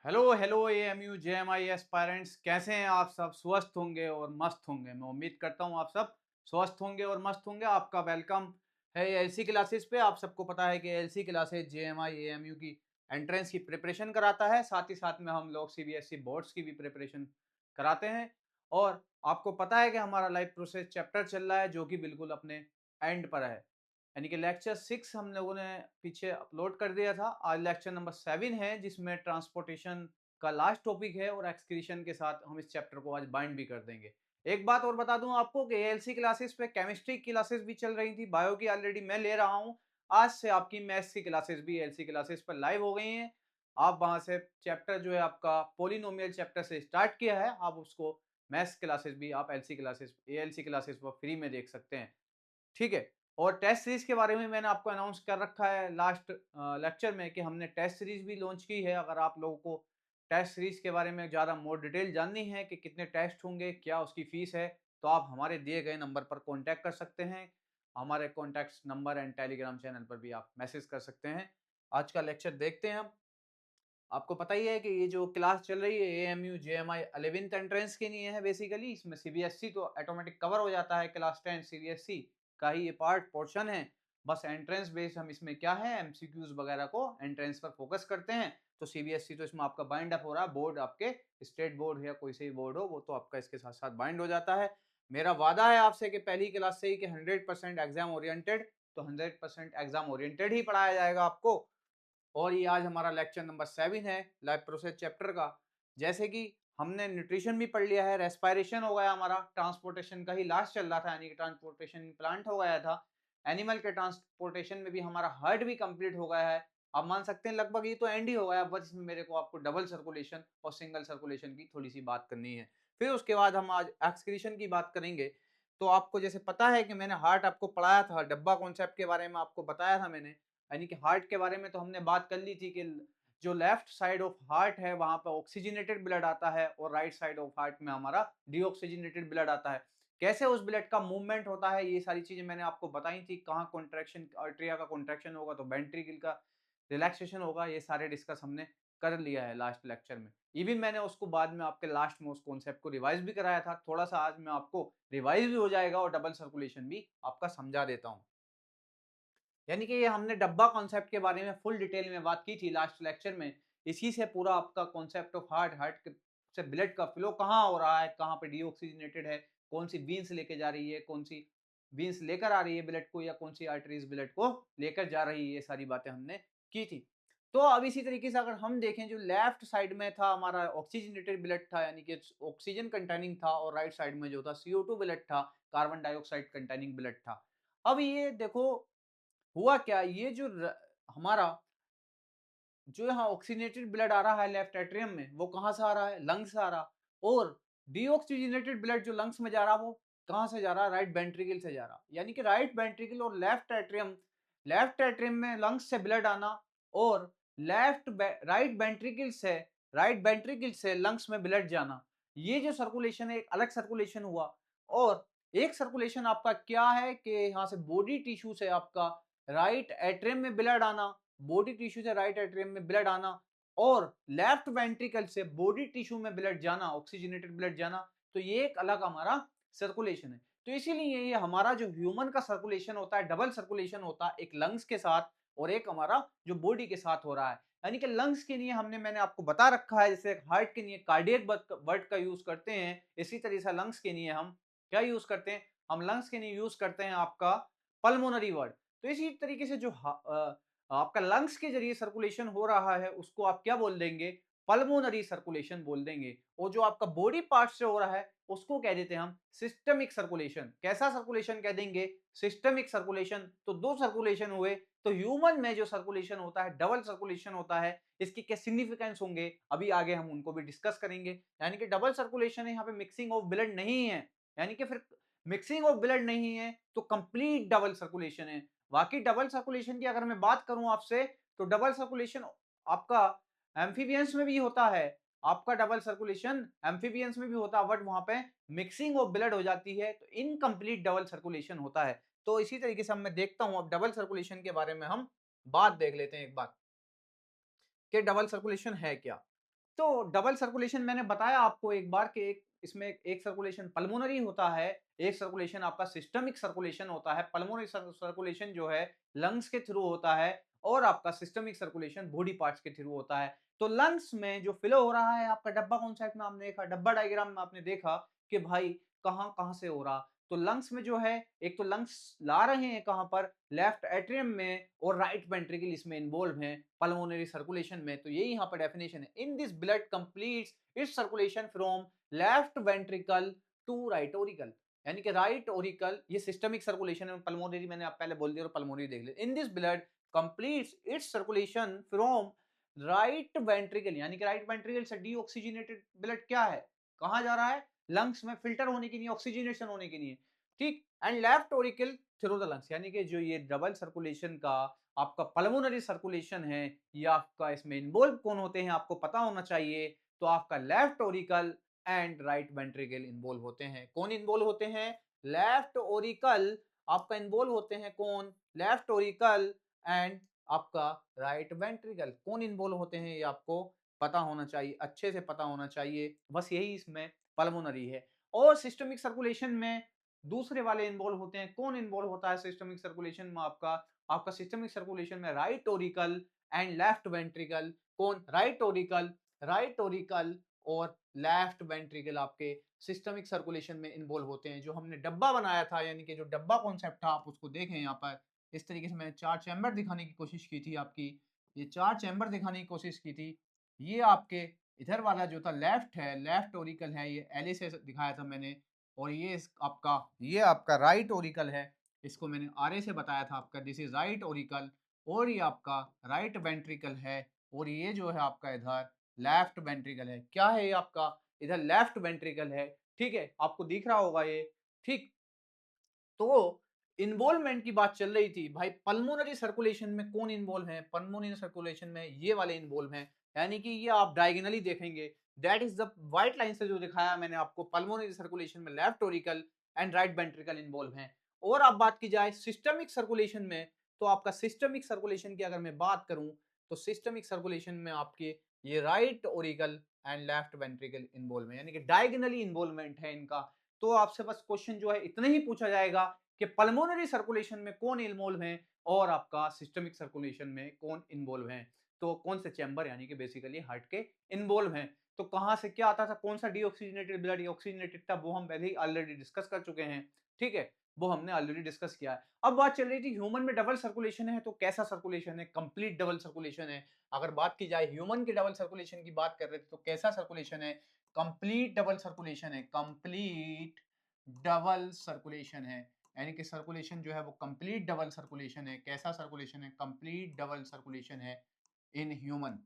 Hello hello AMU JMI aspirants, कैसे हैं आप सब? स्वस्थ होंगे और मस्त होंगे। मैं उम्मीद करता हूं आप सब स्वस्थ होंगे और मस्त होंगे। आपका वेलकम है एलसी क्लासेस पे। आप सबको पता है कि एलसी क्लासेस जेएमआई एएमयू की एंट्रेंस की प्रिपरेशन कराता है, साथ ही साथ में हम लोग सीबीएसई बोर्ड्स की भी प्रिपरेशन कराते हैं। और आपको पता है कि हमारा लाइव प्रोसेस चैप्टर चल रहा है जो कि बिल्कुल अपने एंड पर है, यानी कि लेक्चर 6 हम लोगों ने पीछे अपलोड कर दिया था। आज लेक्चर नंबर 7 है जिसमें ट्रांसपोर्टेशन का लास्ट टॉपिक है और एक्सक्रीशन के साथ हम इस चैप्टर को आज बाइंड भी कर देंगे। एक बात और बता दूं आपको कि एएलसी क्लासेस पे केमिस्ट्री क्लासेस भी चल रही थी, बायो की ऑलरेडी मैं ले रहा हूं। आज से आपकी मैथ्स की क्लासेस भी एएलसी क्लासेस पर लाइव हो गई हैं। आप वहां से चैप्टर जो है आपका पोलिनोमियल चैप्टर से स्टार्ट किया है, आप उसको मैथ्स क्लासेस भी आप एलसी क्लासेस एएलसी क्लासेस पर फ्री में देख सकते हैं। ठीक है। और टेस्ट सीरीज के बारे में मैंने आपको अनाउंस कर रखा है लास्ट लेक्चर में कि हमने टेस्ट सीरीज भी लॉन्च की है। अगर आप लोगों को टेस्ट सीरीज के बारे में ज़्यादा मोर डिटेल जाननी है कि कितने टेस्ट होंगे, क्या उसकी फीस है, तो आप हमारे दिए गए नंबर पर कॉन्टैक्ट कर सकते हैं। हमारे contact number and Telegram channel पर भी आप मैसेज कर सकते हैं। आज का लेक्चर देखते हैं हम। आपको पता ही है कि ये जो क्लास चल रही है एएमयू जेएमआई 11th एंट्रेंस के लिए है बेसिकली। इसमें सीबीएसई तो ऑटोमेटिक कवर हो जाता है, क्लास 10 सीबीएसई का ही ये पार्ट पोर्शन है। बस एंट्रेंस बेस्ड हम इसमें क्या है एमसीक्यूज वगैरह को एंट्रेंस पर फोकस करते हैं। तो सीबीएसई तो इसमें आपका बाइंड अप हो रहा है, बोर्ड आपके स्टेट बोर्ड या कोई से भी बोर्ड हो वो तो आपका इसके साथ साथ बाइंड हो जाता है। मेरा वादा है आपसे कि पहली क्लास से ही कि 100% एग्जाम ओरिएंटेड, तो 100% एग्जाम ओरिएंटेड ही पढ़ाया जाएगा आपको। और ये आज हमारा लेक्चर नंबर 7 है लाइफ प्रोसेस चैप्टर का। जैसे कि हमने न्यूट्रिशन भी पढ़ लिया है, रेस्पिरेशन हो गया हमारा, ट्रांसपोर्टेशन का ही लास्ट चल रहा था यानी कि ट्रांसपोर्टेशन प्लांट हो गया था। एनिमल के ट्रांसपोर्टेशन में भी हमारा हार्ट भी कंप्लीट हो गया है। आप मान सकते हैं लगभग ये तो एंड ही हो गया। बस इसमें मेरे को आपको डबल सर्कुलेशन और सिंगल सर्कुलेशन की थोड़ी सी बात करनी है। फिर उसके बाद हम आज एक्सक्रीशन की बात करेंगे। तो आपको जैसे पता है कि मैंने हार्ट आपको पढ़ाया था, डब्बा कॉन्सेप्ट के बारे में आपको बताया था मैंने, यानी कि हार्ट के बारे में तो हमने बात कर ली थी कि जो लेफ्ट साइड ऑफ हार्ट है वहां पर ऑक्सीजनेटेड ब्लड आता है और राइट साइड ऑफ हार्ट में हमारा डीऑक्सीजनेटेड ब्लड आता है। कैसे उस ब्लड का मूवमेंट होता है ये सारी चीजें मैंने आपको बताई थी। कहाँ कॉन्ट्रैक्शन, आर्टरिया का कॉन्ट्रैक्शन होगा तो वेंट्रिकल का रिलैक्सेशन होगा, ये सारे डिस्कस हमने कर लिया है लास्ट लेक्चर में। इवन मैंने उसको बाद में आपके लास्ट में उस कॉन्सेप्ट को रिवाइज भी कराया था। थोड़ा सा आज मैं आपको रिवाइज भी हो जाएगा और डबल सर्कुलेशन भी आपका समझा देता हूँ। यानी कि ये हमने डब्बा कॉन्सेप्ट के बारे में फुल डिटेल में बात की थी लास्ट लेक्चर में। इसी से पूरा आपका कॉन्सेप्ट ऑफ हार्ट, से ब्लड का फ्लो कहाँ हो रहा है, कहाँ पे डीऑक्सीजनेटेड है, कौन सी बीन्स लेके जा रही है, कौन सी बीन्स लेकर आ रही है ब्लड को, या कौन सी आर्टरीज ब्लड को लेकर जा रही है, ये सारी बातें हमने की थी। तो अब इसी तरीके से अगर हम देखें, जो लेफ्ट साइड में था हमारा ऑक्सीजनेटेड ब्लड था यानी कि ऑक्सीजन कंटेनिंग था, और राइट साइड में जो था CO2 ब्लड था, कार्बन डाइऑक्साइड कंटेनिंग ब्लड था। अब ये देखो हुआ क्या, ये जो हमारा जो यहाँ ऑक्सीजनेटेड ब्लड आ रहा है लेफ्ट एट्रियम में, वो कहाँ से आ रहा है? लंग्स से आ रहा। और डीऑक्सीजनेटेड ब्लड जो लंग्स में जा रहा वो कहाँ से जा रहा? राइट वेंट्रिकल से जा रहा। यानी कि राइट वेंट्रिकल और लेफ्ट एट्रियम में लंग्स से ब्लड आना, और राइट वेंट्रिकल से लंग्स में ब्लड जाना, ये जो सर्कुलेशन है एक अलग सर्कुलेशन हुआ। और एक सर्कुलेशन आपका क्या है कि यहाँ से बॉडी टिश्यू से आपका राइट एट्रियम में ब्लड आना, बॉडी टिश्यू से राइट एट्रियम में ब्लड आना, और लेफ्ट वेंट्रिकल से बॉडी टिश्यू में ब्लड जाना, ऑक्सीजनेटेड ब्लड जाना। तो ये एक अलग हमारा सर्कुलेशन है। तो इसीलिए ये हमारा जो ह्यूमन का सर्कुलेशन होता है डबल सर्कुलेशन होता है, एक लंग्स के साथ और एक हमारा जो बॉडी के साथ हो रहा है। यानी कि लंग्स के लिए मैंने आपको बता रखा है, जैसे हार्ट के लिए कार्डियक वर्ड का यूज करते हैं, इसी तरह से लंग्स के लिए हम क्या यूज करते हैं? हम लंग्स के लिए यूज करते हैं आपका पल्मोनरी वर्ड। तो इसी तरीके से जो आपका लंग्स के जरिए सर्कुलेशन हो रहा है उसको आप क्या बोल देंगे? पल्मोनरी सर्कुलेशन बोल देंगे। और जो आपका बॉडी पार्ट से हो रहा है उसको कह देते हैं हम सिस्टमिक सर्कुलेशन। कैसा सर्कुलेशन कह देंगे? Systemic circulation. तो दो सर्कुलेशन हुए। तो ह्यूमन में जो सर्कुलेशन होता है डबल सर्कुलेशन होता है। इसकी क्या सिग्निफिकेंस होंगे अभी आगे हम उनको भी डिस्कस करेंगे। यानी कि डबल सर्कुलेशन है, यहाँ पे मिक्सिंग ऑफ ब्लड नहीं है। यानी कि फिर मिक्सिंग ऑफ ब्लड नहीं है तो कंप्लीट डबल सर्कुलेशन है। बाकी डबल सर्कुलेशन की अगर मैं बात करूं आपसे, तो डबल सर्कुलेशन आपका एम्फीबियंस में भी होता है। आपका डबल सर्कुलेशन एम्फीबियंस में भी होता है, बट वहां पे मिक्सिंग ऑफ ब्लड हो जाती है तो इनकम्प्लीट डबल सर्कुलेशन होता है। तो इसी तरीके से मैं देखता हूं, अब डबल सर्कुलेशन के बारे में हम बात देख लेते हैं एक बात, कि डबल सर्कुलेशन है क्या। तो डबल सर्कुलेशन मैंने बताया आपको एक बार कि एक इसमें एक सर्कुलेशन पल्मोनरी होता है, एक सर्कुलेशन आपका सिस्टमिक सर्कुलेशन होता है। पल्मोनरी सर्कुलेशन जो है लंग्स के थ्रू होता है और आपका सिस्टमिक सर्कुलेशन बॉडी पार्ट्स के थ्रू होता है। तो लंग्स में जो फ्लो हो रहा है आपका डब्बा कॉन्सेप्ट में आपने देखा, डब्बा डायग्राम में आपने देखा कि भाई कहाँ-कहाँ से हो रहा। तो लंग्स में जो है एक तो लंग्स ला रहे हैं कहाँ पर, लेफ्ट एट्रियम में और राइट वेंट्रिकल इसमें इन्वॉल्व हैं पल्मोनरी सर्कुलेशन में। तो यही यहाँ पर डेफिनेशन है। In this blood completes its circulation from left ventricle to right auricle, यानी कि राइट ओरिकल ये सिस्टमिक सर्कुलेशन है। पल्मोनरी मैंने आप पहले बोल दिया और पल्मोनरी देख लिया। In this blood completes its circulation from right ventricle, यानी कि राइट वेंट्रिकल से डीऑक्सीजनेटेड ब्लड क्या है, कहाँ जा रहा है, लंग्स में फिल्टर होने के लिए, ऑक्सीजनेशन होने के लिए, ठीक। And left Oracle through the lungs, यानी कि जो ये डबल सर्कुलेशन का आपका पल्मोनरी सर्कुलेशन है, ये आपका इसमें इन्वॉल्व कौन होते हैं आपको पता होना चाहिए। तो आपका left Oracle and right ventricle involve होते हैं। कौन इन्वॉल्व होते हैं, लेफ्ट ओरिकल आपका इन्वॉल्व होते हैं, कौन, लेफ्ट ओरिकल एंड आपका राइट वेंट्रिकल कौन इन्वॉल्व होते हैं, ये आपको पता होना चाहिए, अच्छे से पता होना चाहिए। बस यही इसमें पल्मोनरी है। और सिस्टमिक सर्कुलेशन में दूसरे वाले इन्वॉल्व होते हैं। कौन इन्वॉल्व होता है सिस्टमिक सर्कुलेशन में, आपका आपका सिस्टमिक सर्कुलेशन में right Oracle and left ventricle. कौन, राइट ओरिकल और लेफ्ट वेंट्रिकल आपके सिस्टमिक सर्कुलेशन में इन्वॉल्व होते हैं। जो हमने डब्बा बनाया था, यानी कि जो डब्बा कॉन्सेप्ट था, आप उसको देखें यहाँ पर इस तरीके से मैंने 4 चैम्बर दिखाने की कोशिश की थी आपकी, ये 4 चैम्बर दिखाने की कोशिश की थी। ये आपके इधर वाला जो था लेफ्ट है, लेफ्ट ओरिकल है, ये एल से दिखाया था मैंने। और ये आपका राइट ओरिकल है, इसको मैंने आर से बताया था आपका, दिस इज राइट ओरिकल। और ये आपका राइट वेंट्रिकल है और ये जो है आपका इधर लेफ्ट वेंट्रिकल है। क्या है ये आपका, इधर लेफ्ट वेंट्रिकल है, ठीक है, आपको दिख रहा होगा ये, ठीक। तो इन्वॉल्वमेंट की बात चल रही थी भाई, पल्मोनरी सर्कुलेशन में कौन इन्वॉल्व है, पल्मोनरी सर्कुलेशन में ये वाले इन्वॉल्व हैं, यानी कि ये आप डायगोनली देखेंगे, that is the white line से जो दिखाया मैंने आपको, पल्मोनरी सर्कुलेशन में left Oracle and right ventricle involve हैं। और अब बात की जाए सिस्टमिक सर्कुलेशन में, तो आपका सिस्टमिक सर्कुलेशन की अगर मैं बात करूं, तो सिस्टमिक सर्कुलेशन में आपके ये right Oracle and left ventricle involve है, यानी कि डायगोनली इन्वॉल्वमेंट है इनका। तो आपसे बस क्वेश्चन जो है इतना ही पूछा जाएगा कि पल्मोनरी सर्कुलेशन में कौन इन्वॉल्व है और आपका सिस्टमिक सर्कुलेशन में कौन इन्वॉल्व है। तो कौन से चैम्बर, यानी कि बेसिकली हार्ट के इन्वॉल्व हैं। तो कहां से क्या आता था, कौन सा डीऑक्सीजनेटेड ब्लड ऑक्सीजनेटेड था, वो हम पहले ही ऑलरेडी डिस्कस कर चुके हैं, ठीक है, वो हमने ऑलरेडी डिस्कस किया है। अब बात चल रही थी ह्यूमन में डबल सर्कुलेशन है, तो कैसा सर्कुलेशन है, कंप्लीट डबल सर्कुलेशन है। अगर बात की जाए ह्यूमन के डबल सर्कुलेशन की बात कर रहे थे, तो कैसा सर्कुलेशन है, कंप्लीट डबल सर्कुलेशन है, कंप्लीट डबल सर्कुलेशन है, यानी कि सर्कुलेशन जो है वो कंप्लीट डबल सर्कुलेशन है। कैसा सर्कुलेशन है, कंप्लीट डबल सर्कुलेशन है इन ह्यूमन,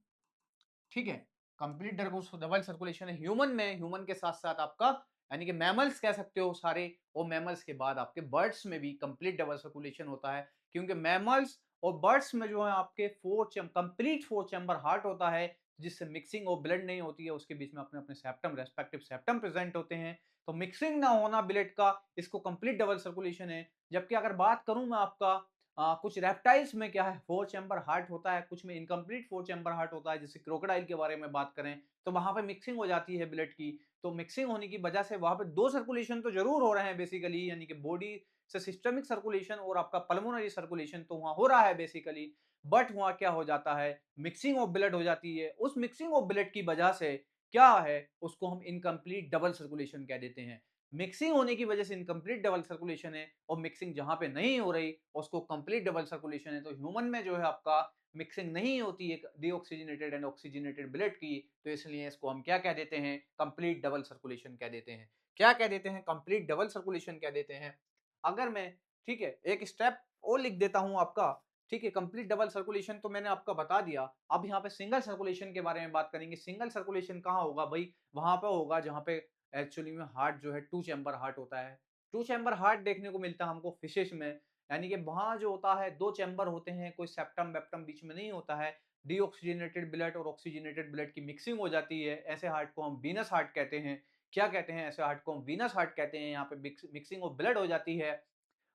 ठीक है, कंप्लीट डबल सर्कुलेशन है ह्यूमन में। ह्यूमन के साथ साथ आपका, यानी कि मैमल्स कह सकते हो सारे, और मैमल्स के बाद आपके बर्ड्स में भी कंप्लीट डबल सर्कुलेशन होता है, क्योंकि मैमल्स और बर्ड्स में जो है आपके कंप्लीट 4 चैम्बर हार्ट होता है, जिससे मिक्सिंग और ब्लड नहीं होती है, उसके बीच में अपने अपने सेप्टम, रेस्पेक्टिव सेप्टम प्रेजेंट होते हैं। तो मिक्सिंग ना होना ब्लड का, इसको कंप्लीट डबल सर्कुलेशन है। जबकि अगर बात करूं मैं आपका, कुछ रेप्टाइल्स में क्या है, 4 चैम्बर हार्ट होता है, कुछ में इनकम्प्लीट 4 चैम्बर हार्ट होता है, जैसे क्रोकोडाइल के बारे में बात करें, तो वहां पे मिक्सिंग हो जाती है ब्लड की। तो मिक्सिंग होने की वजह से वहां पे 2 सर्कुलेशन तो जरूर हो रहे हैं बेसिकली, यानी कि बॉडी से सिस्टमिक सर्कुलेशन और आपका पल्मोनरी सर्कुलेशन तो वहां हो रहा है बेसिकली। बट वहां क्या हो जाता है, मिक्सिंग ऑफ ब्लड हो जाती है। उस मिक्सिंग ऑफ ब्लड की वजह से क्या है, उसको हम इनकम्प्लीट डबल सर्कुलेशन कह देते हैं। मिक्सिंग होने की वजह से इनकम्प्लीट डबल सर्कुलेशन है, और मिक्सिंग जहां पे नहीं हो रही उसको कंप्लीट डबल सर्कुलेशन है। तो ह्यूमन में जो है आपका मिक्सिंग नहीं होती है डीऑक्सीजनेटेड एंड ऑक्सीजनेटेड ब्लड की, तो इसलिए इसको हम क्या कह देते हैं, कंप्लीट डबल सर्कुलेशन कह देते हैं। क्या कह देते हैं, कंप्लीट डबल सर्कुलेशन कह देते हैं। अगर मैं, ठीक है, एक स्टेप और लिख देता हूं आपका, ठीक है, कंप्लीट डबल सर्कुलेशन तो मैंने आपका बता दिया। अब यहाँ पे सिंगल सर्कुलेशन के बारे में बात करेंगे। सिंगल सर्कुलेशन कहाँ होगा भाई, वहां पे होगा जहां पे एक्चुअली में हार्ट जो है 2 चैम्बर हार्ट होता है। 2 चैम्बर हार्ट देखने को मिलता है हमको फिशेस में, यानी कि वहां जो होता है 2 चैम्बर होते हैं, कोई सेप्टम वेप्टम बीच में नहीं होता है। डीऑक्सीजनेटेड ब्लड और ऑक्सीजनेटेड ब्लड की मिक्सिंग हो जाती है। ऐसे हार्ट को हम वीनस हार्ट कहते हैं। क्या कहते हैं, ऐसे हार्ट को हम वीनस हार्ट कहते हैं। यहाँ पे मिक्सिंग ऑफ ब्लड हो जाती है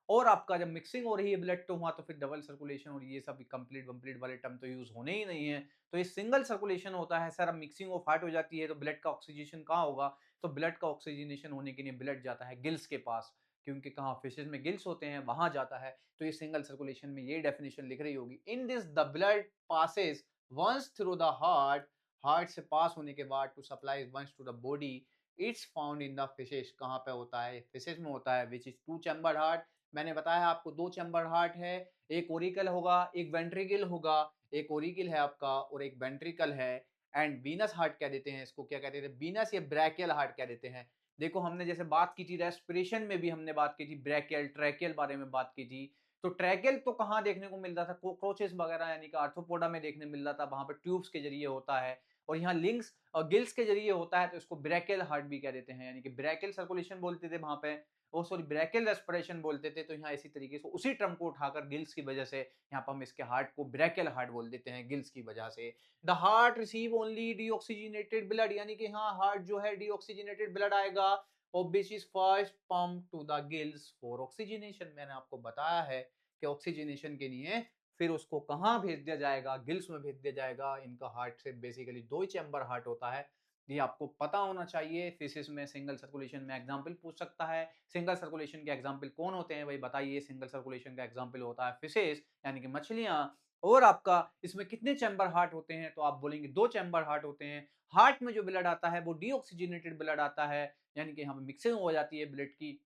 और आपका जब मिक्सिंग हो रही है ब्लड तो वहाँ तो फिर डबल सर्कुलेशन और ये सब कंप्लीट वम्प्लीट वाले टर्म तो यूज़ होने ही नहीं है। तो ये सिंगल सर्कुलेशन होता है सर। अब मिक्सिंग ऑफ हार्ट हो जाती है तो ब्लड का ऑक्सीजनेशन कहाँ होगा? तो ब्लड का ऑक्सीजनेशन होने के लिए ब्लड जाता है गिल्स के पास, क्योंकि कहाँ फिशेज़ में गिल्स होते हैं वहाँ जाता है। तो ये सिंगल सर्कुलेशन में ये डेफिनिशन लिख रही होगी। In this the blood passes once through the heart, heart से पास होने के बाद to supply once to the body, it's found in the fishes. कहाँ पे होता है? फिशेज में होता है, which is two chamber heart. मैंने बताया आपको दो चैम्बर हार्ट है, एक ओरिकल होगा एक वेंट्रिकल होगा। एक ओरिकल है आपका और एक वेंट्रिकल है। एंड वीनस हार्ट कह देते हैं इसको, क्या कहते हैं? वीनस या ब्रैकियल हार्ट कह देते हैं। देखो हमने जैसे बात की थी रेस्पिरेशन में भी हमने बात की थी ब्रैकियल ट्रैकियल बारे में बात की थी। तो ट्रैकियल तो कहाँ देखने को मिल रहा था? कोक्रोचेस वगैरह यानी कि आर्थ्रोपोडा में देखने मिल रहा था, वहां पे ट्यूब्स के जरिए होता है। और यहाँ लिंक्स और गिल्स के जरिए होता है, तो इसको ब्रैकियल हार्ट भी कह देते हैं, यानी कि ब्रैकियल सर्कुलेशन बोलते थे वहां पे, वो सॉरी ब्रैकियल रेस्पिरेशन बोलते थे। तो यहाँ इसी तरीके से उसी टर्म को उठाकर गिल्स की वजह से यहाँ पर हम इसके हार्ट को ब्रैकियल हार्ट बोल देते हैं गिल्स की वजह से। The heart receive only deoxygenated blood, यानी कि हाँ हार्ट जो है डीऑक्सीजनेटेड ब्लड आएगा और which is first pump to the gills for oxygenation. मैंने आपको बताया है कि ऑक्सीजनेशन के लिए फिर उसको कहाँ भेज दिया जाएगा? गिल्स में भेज दिया जाएगा। इनका हार्ट से बेसिकली दो ही चैम्बर हार्ट होता है, ये आपको पता होना चाहिए। फिशिस में सिंगल सर्कुलेशन में एग्जाम्पल पूछ सकता है। सिंगल सर्कुलेशन के एग्जाम्पल कौन होते हैं भाई बताइए? सिंगल सर्कुलेशन का एग्जाम्पल होता है फिशिस यानी कि मछलियां। और आपका इसमें कितने चैम्बर हार्ट होते हैं? तो आप बोलेंगे दो चैम्बर हार्ट होते हैं। हार्ट में जो ब्लड आता है वो डीऑक्सीजनेटेड ब्लड आता है, यानी कि यहाँ मिक्सिंग हो जाती है ब्लड की।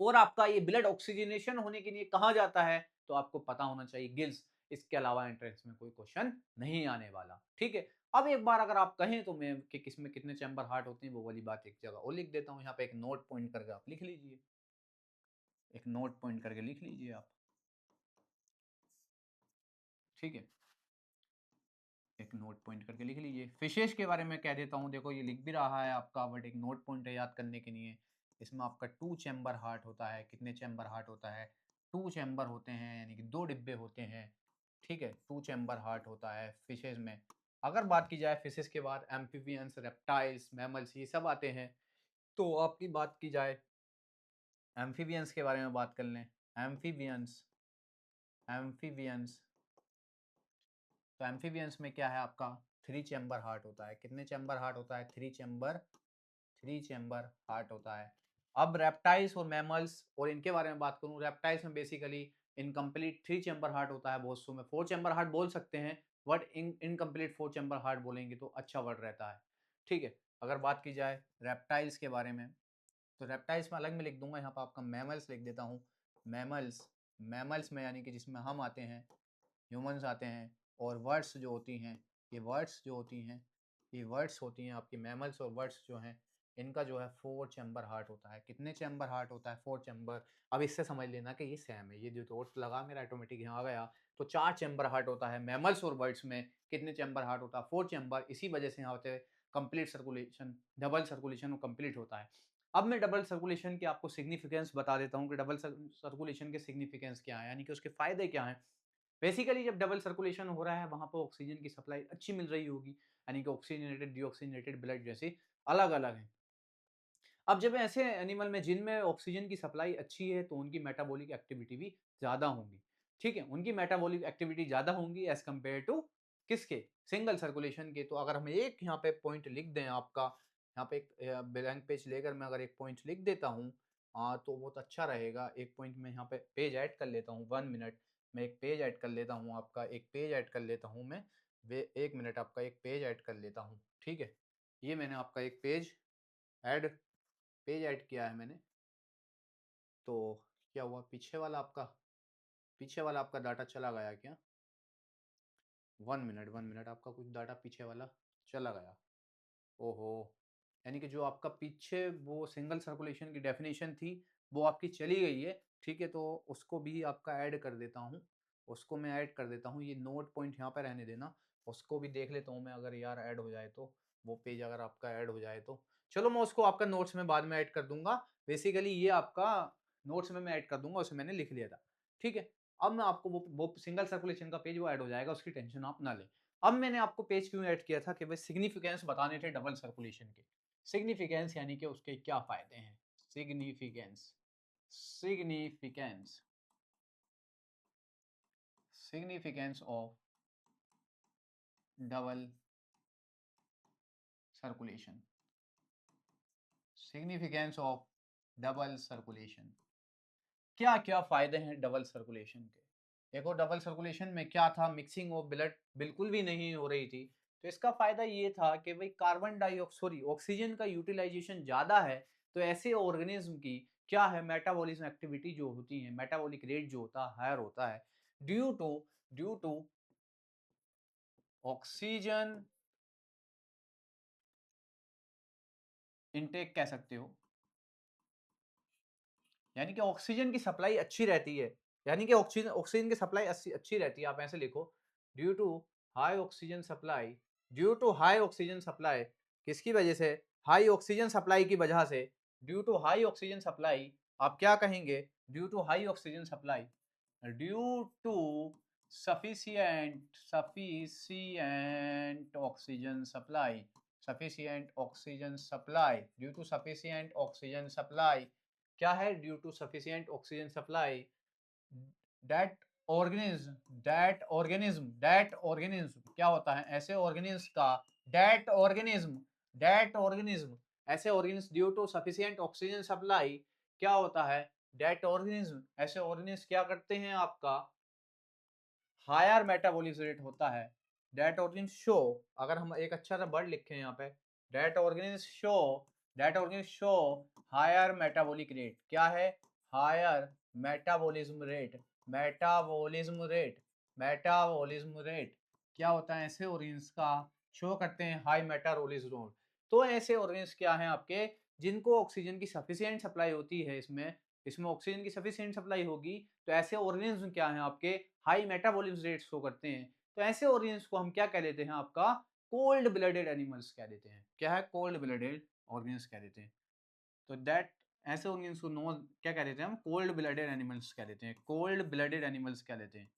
और आपका ये ब्लड ऑक्सीजनेशन होने के लिए कहाँ जाता है? तो आपको पता होना चाहिए गिल्स। इसके अलावा एंट्रेंस में कोई क्वेश्चन नहीं आने वाला, ठीक है। अब एक बार अगर आप कहें तो मैं कि किसमें कितने चैम्बर हार्ट होते हैं वो वाली बात एक जगह और लिख देता हूँ। यहाँ पे एक नोट पॉइंट करके आप लिख लीजिए, एक नोट पॉइंट करके लिख लीजिए आप, ठीक है। एक नोट पॉइंट करके लिख लीजिए। फिशेस के बारे में कह देता हूँ, देखो ये लिख भी रहा है आपका, बट एक नोट पॉइंट है याद करने के लिए। इसमें आपका टू चैम्बर हार्ट होता है। कितने चैम्बर हार्ट होता है? टू चैम्बर होते हैं, यानी कि दो डिब्बे होते हैं, ठीक है। टू चैम्बर हार्ट होता है फिशेज में। अगर बात की जाए फिशेज के बाद एम्फीबियंस, रेप्टाइल्स, मैमल्स ये सब आते हैं। तो आपकी बात की जाए एम्फीबियंस के बारे में बात कर लें। एम्फीबियंस, एम्फीबियंस, तो एम्फीबियंस में क्या है आपका? थ्री चैम्बर हार्ट होता है। कितने चैम्बर हार्ट होता है? Three chamber, three chamber heart होता है। अब रेप्टाइल्स और मैमल्स और इनके बारे में बात करूं, रेप्टाइल्स में basically incomplete three chamber heart होता है। बहुत सो में फोर चैम्बर हार्ट बोल सकते हैं, but incomplete four chamber heart बोलेंगे तो अच्छा वर्ड रहता है, ठीक है। अगर बात की जाए रेप्टाइल्स के बारे में तो रेप्टाइल्स में अलग में लिख दूंगा, यहाँ पर आपका मैमल्स लिख देता हूँ। मैमल्स, मैमल्स में यानी कि जिसमें हम आते हैं, ह्यूमंस आते हैं। और वर्ड्स जो होती हैं, ये वर्ड्स जो होती हैं, ये वर्ड्स होती हैं आपकी मैमल्स और वर्ड्स जो हैं, इनका जो है फोर चैम्बर हार्ट होता है। कितने चैम्बर हार्ट होता है? Four chamber. अब इससे समझ लेना कि ये सेम है, ये जो डॉट लगा मेरा ऑटोमेटिक यहाँ आ गया। तो चार चैम्बर हार्ट होता है मैमल्स और बर्ड्स में। कितने चैम्बर हार्ट होता है? Four chamber. इसी वजह से यहाँ होते हैं complete circulation, double circulation complete होता है। अब मैं डबल सर्कुलेशन के आपको सिग्निफिकेंस बता देता हूँ कि डबल सर्कुलेशन के सिग्निफिकेंस क्या है, यानी कि उसके फायदे क्या हैं। बेसिकली जब डबल सर्कुलेशन हो रहा है वहां पर ऑक्सीजन की सप्लाई अच्छी मिल रही होगी, यानी कि ऑक्सीजनेटेड डीऑक्सीजनेटेड ब्लड जैसे अलग अलग हैं। अब जब ऐसे एनिमल में जिनमें ऑक्सीजन की सप्लाई अच्छी है तो उनकी मेटाबॉलिक एक्टिविटी भी ज़्यादा होंगी, ठीक है। उनकी मेटाबॉलिक एक्टिविटी ज़्यादा होंगी एज कम्पेयर टू किसके? सिंगल सर्कुलेशन के। तो अगर हम एक यहाँ पे पॉइंट लिख दें आपका, यहाँ पे एक ब्लैंक पेज लेकर मैं अगर एक पॉइंट लिख देता हूँ, तो बहुत अच्छा रहेगा। एक पॉइंट में यहाँ पे पेज ऐड कर लेता हूँ, 1 मिनट मैं एक पेज ऐड कर लेता हूँ आपका, एक पेज ऐड कर लेता हूँ मैं। वे 1 मिनट आपका एक पेज ऐड कर लेता हूँ, ठीक है। ये मैंने आपका एक ऐड पेज ऐड किया है मैंने। तो क्या हुआ? पीछे वाला आपका डाटा चला गया क्या? 1 मिनट, 1 मिनट, आपका कुछ डाटा पीछे वाला चला गया। ओहो, यानी कि जो आपका पीछे वो सिंगल सर्कुलेशन की डेफिनेशन थी वो आपकी चली गई है, ठीक है। तो उसको भी आपका ऐड कर देता हूँ, उसको मैं ऐड कर देता हूँ। ये नोट पॉइंट यहाँ पे रहने देना, उसको भी देख लेता हूँ मैं, अगर यार ऐड हो जाए तो वो पेज अगर आपका ऐड हो जाए तो चलो मैं उसको आपका नोट्स में बाद में ऐड कर दूंगा। बेसिकली ये आपका नोट्स में मैं ऐड कर दूंगा, उसे मैंने लिख लिया था, ठीक है। अब मैं आपको वो सिंगल सर्कुलेशन का पेज वो ऐड हो जाएगा, उसकी टेंशन आप ना लें। अब मैंने आपको पेज क्यों ऐड किया था कि भाई सिग्निफिकेंस बताने थे डबल सर्कुलेशन के। सिग्निफिकेंस यानी कि उसके क्या फायदे हैं, significance, significance of double circulation, significance of double circulation. क्या क्या फायदे हैं डबल सर्कुलेशन के? देखो डबल सर्कुलेशन में क्या था, मिक्सिंग ऑफ ब्लड बिल्कुल भी नहीं हो रही थी। तो इसका फायदा ये था कि भाई कार्बन डाइऑक्साइड ऑक्सीजन का यूटिलाइजेशन ज्यादा है, तो ऐसे ऑर्गेनिज्म की क्या है मेटाबॉलिज्म एक्टिविटी जो होती है, मेटाबॉलिक रेट जो होता है हायर होता है ड्यू टू ऑक्सीजन इनटेक कह सकते हो, यानी कि ऑक्सीजन की सप्लाई अच्छी रहती है, यानी कि ऑक्सीजन ऑक्सीजन की सप्लाई अच्छी रहती है। आप ऐसे लिखो due to high oxygen supply, due to high oxygen supply, किसकी वजह से? हाई ऑक्सीजन सप्लाई की वजह से। Due to high oxygen supply आप क्या कहेंगे? Due to high oxygen supply, due to sufficient oxygen supply, sufficient oxygen supply, due to sufficient oxygen supply, क्या है? Due to sufficient oxygen supply, that organism क्या होता है? ऐसे ऑर्गेनिज्म का दैट ऑर्गेनिज्म ऐसे organism due to sufficient oxygen supply क्या होता है? दैट ऑर्गेनिज्म ऐसे ऑर्गेनिज्म क्या करते हैं? आपका हायर मेटाबॉलिक रेट होता है। दैट ऑर्गेनिज्म शो, अगर हम एक अच्छा सा वर्ड लिखें यहाँ पे, that organism show higher metabolic rate. क्या है? हायर मेटाबॉलिज्म रेट क्या होता है? ऐसे ऑर्गेनिज्म का शो करते हैं हाई मेटाबॉलिज्म रेट। तो ऐसे ऑर्गेनिज्म क्या हैं आपके, जिनको ऑक्सीजन की सफिशिएंट सप्लाई होती है, इसमें इसमें ऑक्सीजन की सफिशिएंट सप्लाई होगी, तो ऐसे ऑर्गेनिज्म क्या हैं आपके, हाई मेटाबॉलिज्म रेट शो करते हैं। तो ऐसे ऑर्गेनिज्म को हम क्या कह देते हैं? आपका कोल्ड ब्लडेड एनिमल्स कह देते हैं। क्या है? कोल्ड ब्लडेड ऑर्गेनिज्म कह देते हैं। तो दैट ऐसे ऑर्गेनिज्म को नो क्या कह देते हैं? हम कोल्ड ब्लडेड एनिमल्स कह देते हैं। कोल्ड ब्लडेड एनिमल्स कह देते हैं।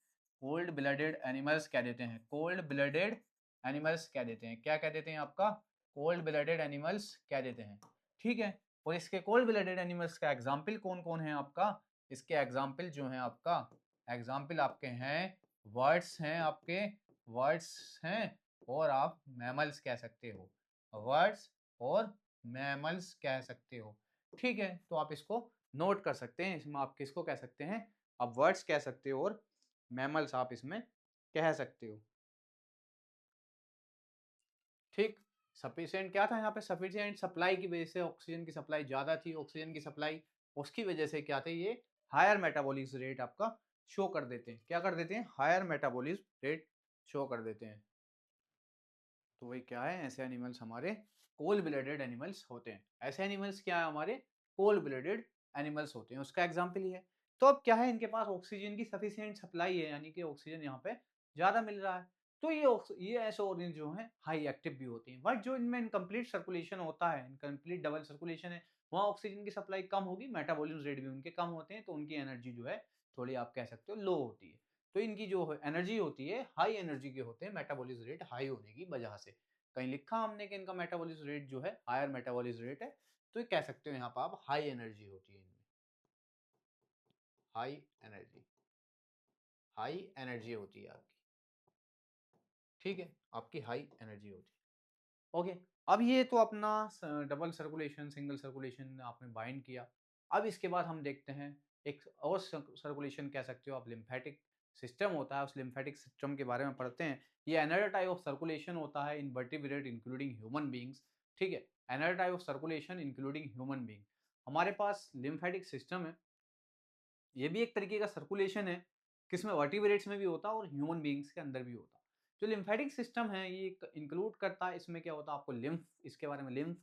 कोल्ड ब्लडेड एनिमल्स कह देते हैं। कोल्ड ब्लडेड एनिमल्स कह देते हैं। क्या कह देते हैं? आपका कोल्ड ब्लडेड एनिमल्स कह देते हैं। ठीक है। और इसके कोल्ड ब्लडेड एनिमल्स का एग्जाम्पल कौन कौन है आपका? इसके एग्जाम्पल जो है आपका, एग्जाम्पल आपके हैं, वर्ड्स हैं आपके, वर्ड्स हैं, और आप मैमल्स कह सकते हो। वर्ड्स और मैमल्स कह सकते हो। ठीक है, तो आप इसको नोट कर सकते हैं। इसमें आप किसको कह सकते हैं? आप वर्ड्स कह सकते हो और मैमल्स आप इसमें कह सकते हो। ठीक। सफिशिएंट क्या था यहाँ पे? सफिशिएंट सप्लाई की वजह से, ऑक्सीजन की सप्लाई ज्यादा थी, ऑक्सीजन की सप्लाई, उसकी वजह से क्या थे? ये हायर मेटाबॉलिज्म रेट आपका शो कर देते हैं। क्या कर देते हैं? हायर मेटाबॉलिज्म रेट शो कर देते हैं। तो वही क्या है, ऐसे एनिमल्स हमारे कोल्ड ब्लडेड एनिमल्स होते हैं। ऐसे एनिमल्स क्या है हमारे? कोल्ड ब्लडेड एनिमल्स होते हैं। उसका एग्जाम्पल ही है। तो अब क्या है, इनके पास ऑक्सीजन की सफिशिएंट सप्लाई है, यानी कि ऑक्सीजन यहाँ पे ज्यादा मिल रहा है। तो ये ऐसे ऑर्गेन जो हैं हाई एक्टिव भी होती हैं, बट जो इनमें इनकम्प्लीट सर्कुलेशन होता है, इनकम्प्लीट डबल सर्कुलेशन है, वहाँ ऑक्सीजन की सप्लाई कम होगी, मेटाबॉलिज्म रेट भी उनके कम होते हैं, तो उनकी एनर्जी जो है थोड़ी आप कह सकते हो लो होती है। तो इनकी जो एनर्जी होती है हाई एनर्जी के होते हैं, मेटाबॉलिज्म रेट हाई होने की वजह से। कहीं लिखा हमने कि इनका मेटाबॉलिज्म रेट जो है हायर मेटाबॉलिज्म रेट है, तो ये कह सकते हो यहाँ पर आप हाई एनर्जी होती है इनमें, हाई एनर्जी, हाई एनर्जी होती है आपकी। ठीक है, आपकी हाई एनर्जी होती है। ओके। अब ये तो अपना डबल सर्कुलेशन सिंगल सर्कुलेशन आपने बाइंड किया। अब इसके बाद हम देखते हैं एक और सर्कुलेशन कह सकते हो आप, लिम्फेटिक सिस्टम होता है, उस लिम्फेटिक सिस्टम के बारे में पढ़ते हैं। ये अनदर टाइप ऑफ सर्कुलेशन होता है in vertebrate including human beings. ठीक है, another type of circulation including human being. हमारे पास लिम्फेटिक सिस्टम है, ये भी एक तरीके का सर्कुलेशन है, किसमें वर्टिब्रेट्स में भी होता है और ह्यूमन बींग्स के अंदर भी होता है। जो लिम्फेटिक सिस्टम है ये इंक्लूड करता है, इसमें क्या होता है आपको लिम्फ, इसके बारे में लिम्फ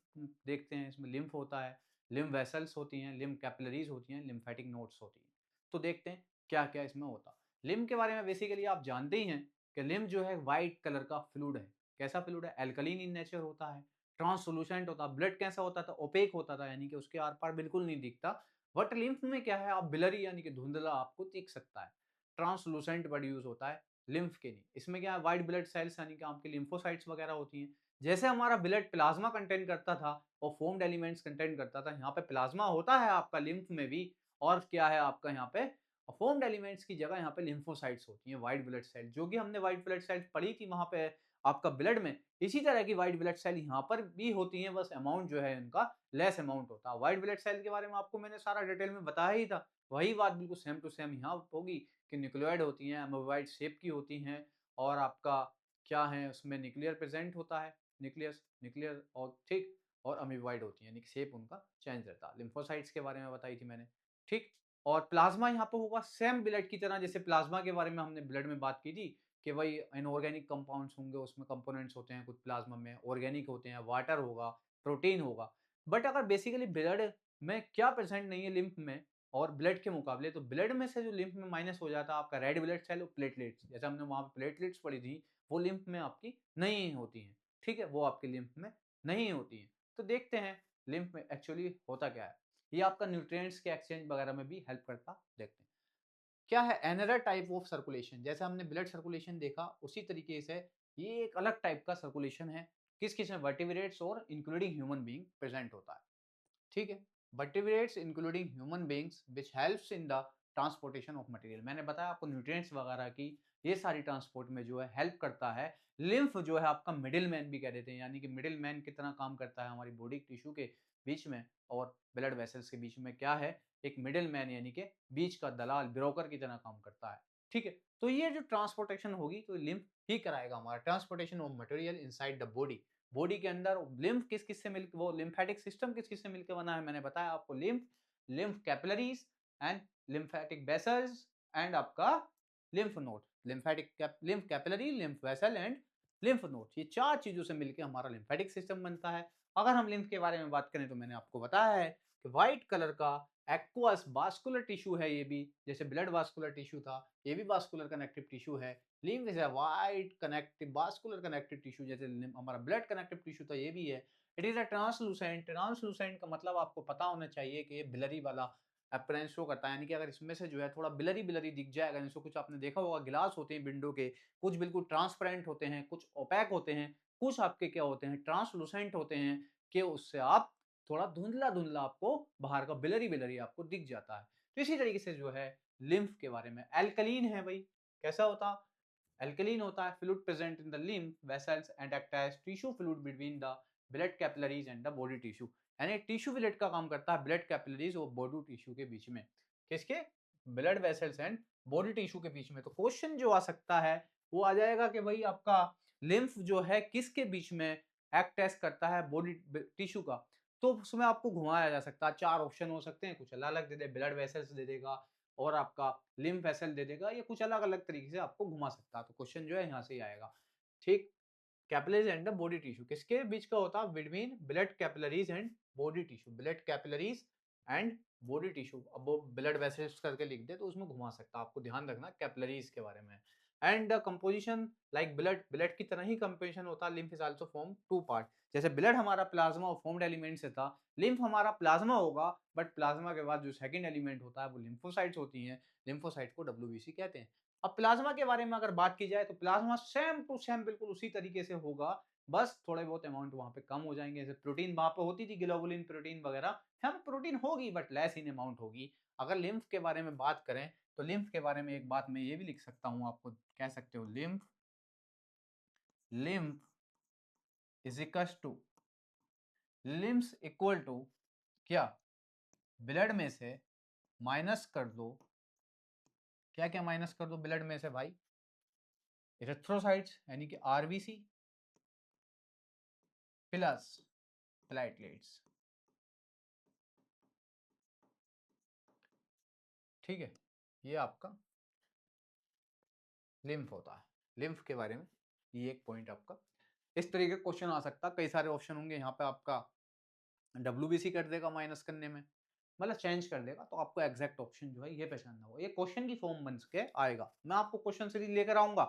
देखते हैं, इसमें लिम्फ होता है, लिम्फ वेसल्स होती हैं, लिम्फ कैपिलरीज होती हैं, लिम्फेटिक नोड्स होती हैं। तो देखते हैं क्या क्या इसमें होता है। लिम्फ के बारे में बेसिकली आप जानते ही हैं कि लिम्फ जो है वाइट कलर का फ्लूइड है। कैसा फ्लूइड है? एल्कलीन इन नेचर होता है, ट्रांसलूसेंट होता है। ब्लड कैसा होता था? ओपेक होता था, यानी कि उसके आर पार बिल्कुल नहीं दिखता। बट लिम्फ में क्या है, आप बिलरी यानी कि धुंधला आपको दिख सकता है। ट्रांसलूसेंट वर्ड यूज होता है लिम्फ के लिए। इसमें क्या है, व्हाइट ब्लड सेल्स यानी कि आपके लिम्फोसाइट्स वगैरह होती हैं। जैसे हमारा ब्लड प्लाज्मा कंटेन करता था और फॉर्म्ड एलिमेंट्स कंटेन करता था, यहाँ पे प्लाज्मा होता है आपका लिम्फ में भी, और क्या है आपका यहाँ पे फॉर्म्ड एलिमेंट्स की जगह यहाँ पे लिम्फोसाइट्स होती हैं, व्हाइट ब्लड सेल, जो कि हमने व्हाइट ब्लड सेल पढ़ी थी वहां पे आपका ब्लड में, इसी तरह की व्हाइट ब्लड सेल यहाँ पर भी होती हैं, बस अमाउंट जो है उनका लेस अमाउंट होता है। व्हाइट ब्लड सेल के बारे में आपको मैंने सारा डिटेल में बताया ही था, वही बात बिल्कुल सेम टू सेम यहाँ होगी कि न्यूक्लियोइड होती हैं, अमोवाइड शेप की होती हैं, और आपका क्या है उसमें न्यूक्लियर प्रेजेंट होता है, न्यूक्लियस न्यूक्लियर और ठीक, और अमीवाइड होती है, यानी कि शेप उनका चेंज रहता है। लिम्फोसाइट्स के बारे में बताई थी मैंने, ठीक। और प्लाज्मा यहाँ पे होगा सेम ब्लड की तरह, जैसे प्लाज्मा के बारे में हमने ब्लड में बात की थी कि भाई इनऑर्गेनिक कंपाउंड्स होंगे, उसमें कंपोनेंट्स होते हैं कुछ प्लाज्मा में, ऑर्गेनिक होते हैं, वाटर होगा, प्रोटीन होगा। बट अगर बेसिकली ब्लड में क्या प्रेजेंट नहीं है लिम्फ में और ब्लड के मुकाबले, तो ब्लड में से जो लिम्फ में माइनस हो जाता है आपका रेड ब्लड सेल और प्लेटलेट्स, जैसे हमने वहां पे प्लेटलेट्स पढ़ी थी, वो लिम्फ में आपकी नहीं होती हैं, ठीक है, वो आपकी लिम्फ में नहीं होती हैं। तो देखते हैं लिम्फ में एक्चुअली होता क्या है। ये आपका न्यूट्रिएंट्स के एक्सचेंज वगैरह में भी हेल्प करता, देखते हैं क्या है एनदर टाइप ऑफ सर्कुलेशन। जैसे हमने ब्लड सर्कुलेशन देखा उसी तरीके से ये एक अलग टाइप का सर्कुलेशन है, किस किस में वर्टिब्रेट्स और इंक्लूडिंग ह्यूमन बीइंग प्रेजेंट होता है, ठीक है। Vertebrates including human beings which helps in the transportation of material, मैंने बताया आपको न्यूट्रिएंट्स वगैरह की ये सारी ट्रांसपोर्ट में जो है हेल्प करता है। लिम्फ जो है आपका मिडिल मैन भी कह देते हैं, यानी कि मिडिल मैन कितना काम करता है हमारी बॉडी टिश्यू के बीच में और ब्लड वेसल्स के बीच में, क्या है एक मिडिल मैन, यानी कि बीच का दलाल, ब्रोकर की तरह काम करता है, ठीक है। तो ये जो ट्रांसपोर्टेशन होगी तो लिम्फ ही कराएगा हमारा transportation of material inside the body. Body के अंदर लिम्फ किस किस से मिलकर, वो लिम्फेटिक सिस्टम किस किस से मिलकर बना है, मैंने बताया आपको, lymph, lymph capillaries and lymphatic vessels and आपका lymph node, lymph capillary, lymph vessel and lymph node, ये चार चीजों से मिलकर हमारा लिम्फेटिक सिस्टम बनता है। अगर हम लिम्फ के बारे में बात करें तो मैंने आपको बताया है कि व्हाइट कलर का एक्वस वास्कुलर टिश्यू है, ये भी जैसे ब्लड वास्कुलर टिश्यू था, ये भी वास्कुलर कनेक्टिव टिश्यू है। Lymph is a white connective vascular connective tissue, जैसे हमारा ब्लड कनेक्टिव टिश्यू था, ये भी है। It is a translucent, translucent का मतलब आपको पता होना चाहिए कि ये ब्लरी वाला अपीयरेंस शो करता है, यानी कि अगर इसमें से जो है थोड़ा ब्लरी ब्लरी दिख जाएगा, जैसे कुछ आपने देखा होगा गिलास होते हैं विंडो के, कुछ बिल्कुल ट्रांसपेरेंट होते हैं, कुछ ओपैक होते हैं, कुछ आपके क्या होते हैं ट्रांसलूसेंट होते हैं, कि उससे आप थोड़ा धुंधला धुंधला आपको बाहर का ब्लरी ब्लरी आपको दिख जाता है। तो इसी तरीके से जो है लिम्फ के बारे में, एल्कलीन है भाई, कैसा होता, एल्कलीन होता है, fluid present in the lymph vessels and act as tissue fluid between the blood capillaries and the body tissue, यानी टिश्यू ब्लड का काम करता है ब्लड कैपिलरीज और बॉडी टिश्यू के बीच में, किसके, blood vessels and body tissue के बीच में। तो क्वेश्चन जो आ सकता है वो आ जाएगा कि भाई आपका लिम्फ जो है किसके बीच में एक्ट टेस्ट करता है, बॉडी टिश्यू का। तो उसमें आपको घुमाया जा सकता है, चार ऑप्शन हो सकते हैं, कुछ अलग अलग दे दे, ब्लड वेसल्स दे देगा और आपका लिम्फ वेसल दे देगा, ये कुछ अलग अलग तरीके से आपको घुमा सकता है। तो क्वेश्चन जो है यहाँ से ही आएगा, ठीक। Capillaries and the body tissue किसके बीच का होता है, between blood capillaries and body tissue, blood capillaries and body tissue. अब वो ब्लड वेसल्स करके लिख दे तो उसमें घुमा सकता है, आपको ध्यान रखना कैपिलरीज के बारे में। And the composition like blood, blood की तरह ही कंपोजिशन होता है, lymph is also form two part, जैसे ब्लड हमारा प्लाज्मा और फॉर्म्ड एलिमेंट से था, लिम्फ हमारा प्लाज्मा होगा, बट प्लाज्मा के बाद जो सेकंड एलिमेंट होता है वो लिम्फोसाइट्स होती हैं, लिम्फोसाइट को डब्ल्यूबीसी कहते हैं। अब प्लाज्मा के बारे में अगर बात की जाए तो प्लाज्मा सेम टू सेम बिल्कुल उसी तरीके से होगा, बस थोड़े बहुत अमाउंट वहां पे कम हो जाएंगे, जैसे प्रोटीन वहां पे होती थी ग्लोबुलिन प्रोटीन वगैरह, हम प्रोटीन होगी बट लेस इन अमाउंट होगी। अगर लिम्फ के बारे में बात करें तो लिम्फ के बारे में एक बात मैं ये भी लिख सकता हूँ, आपको कह सकते हो lymph, lymph is equal to, lymph equal to क्या, ब्लड में से माइनस कर दो, क्या क्या माइनस कर दो ब्लड में से भाई, इरेथ्रोसाइट्स यानी कि आरबीसी प्लस प्लेटलेट्स, ठीक है। ये आपका लिम्फ होता है, लिम्फ के बारे में ये एक पॉइंट आपका इस तरीके का क्वेश्चन आ सकता है, कई सारे ऑप्शन होंगे यहाँ पे, आपका डब्ल्यूबीसी कर देगा माइनस करने में, मतलब चेंज कर देगा, तो आपको एग्जैक्ट ऑप्शन जो है ये पहचानना होगा, ये क्वेश्चन की फॉर्म बन के आएगा। मैं आपको क्वेश्चन सीरीज लेकर आऊंगा,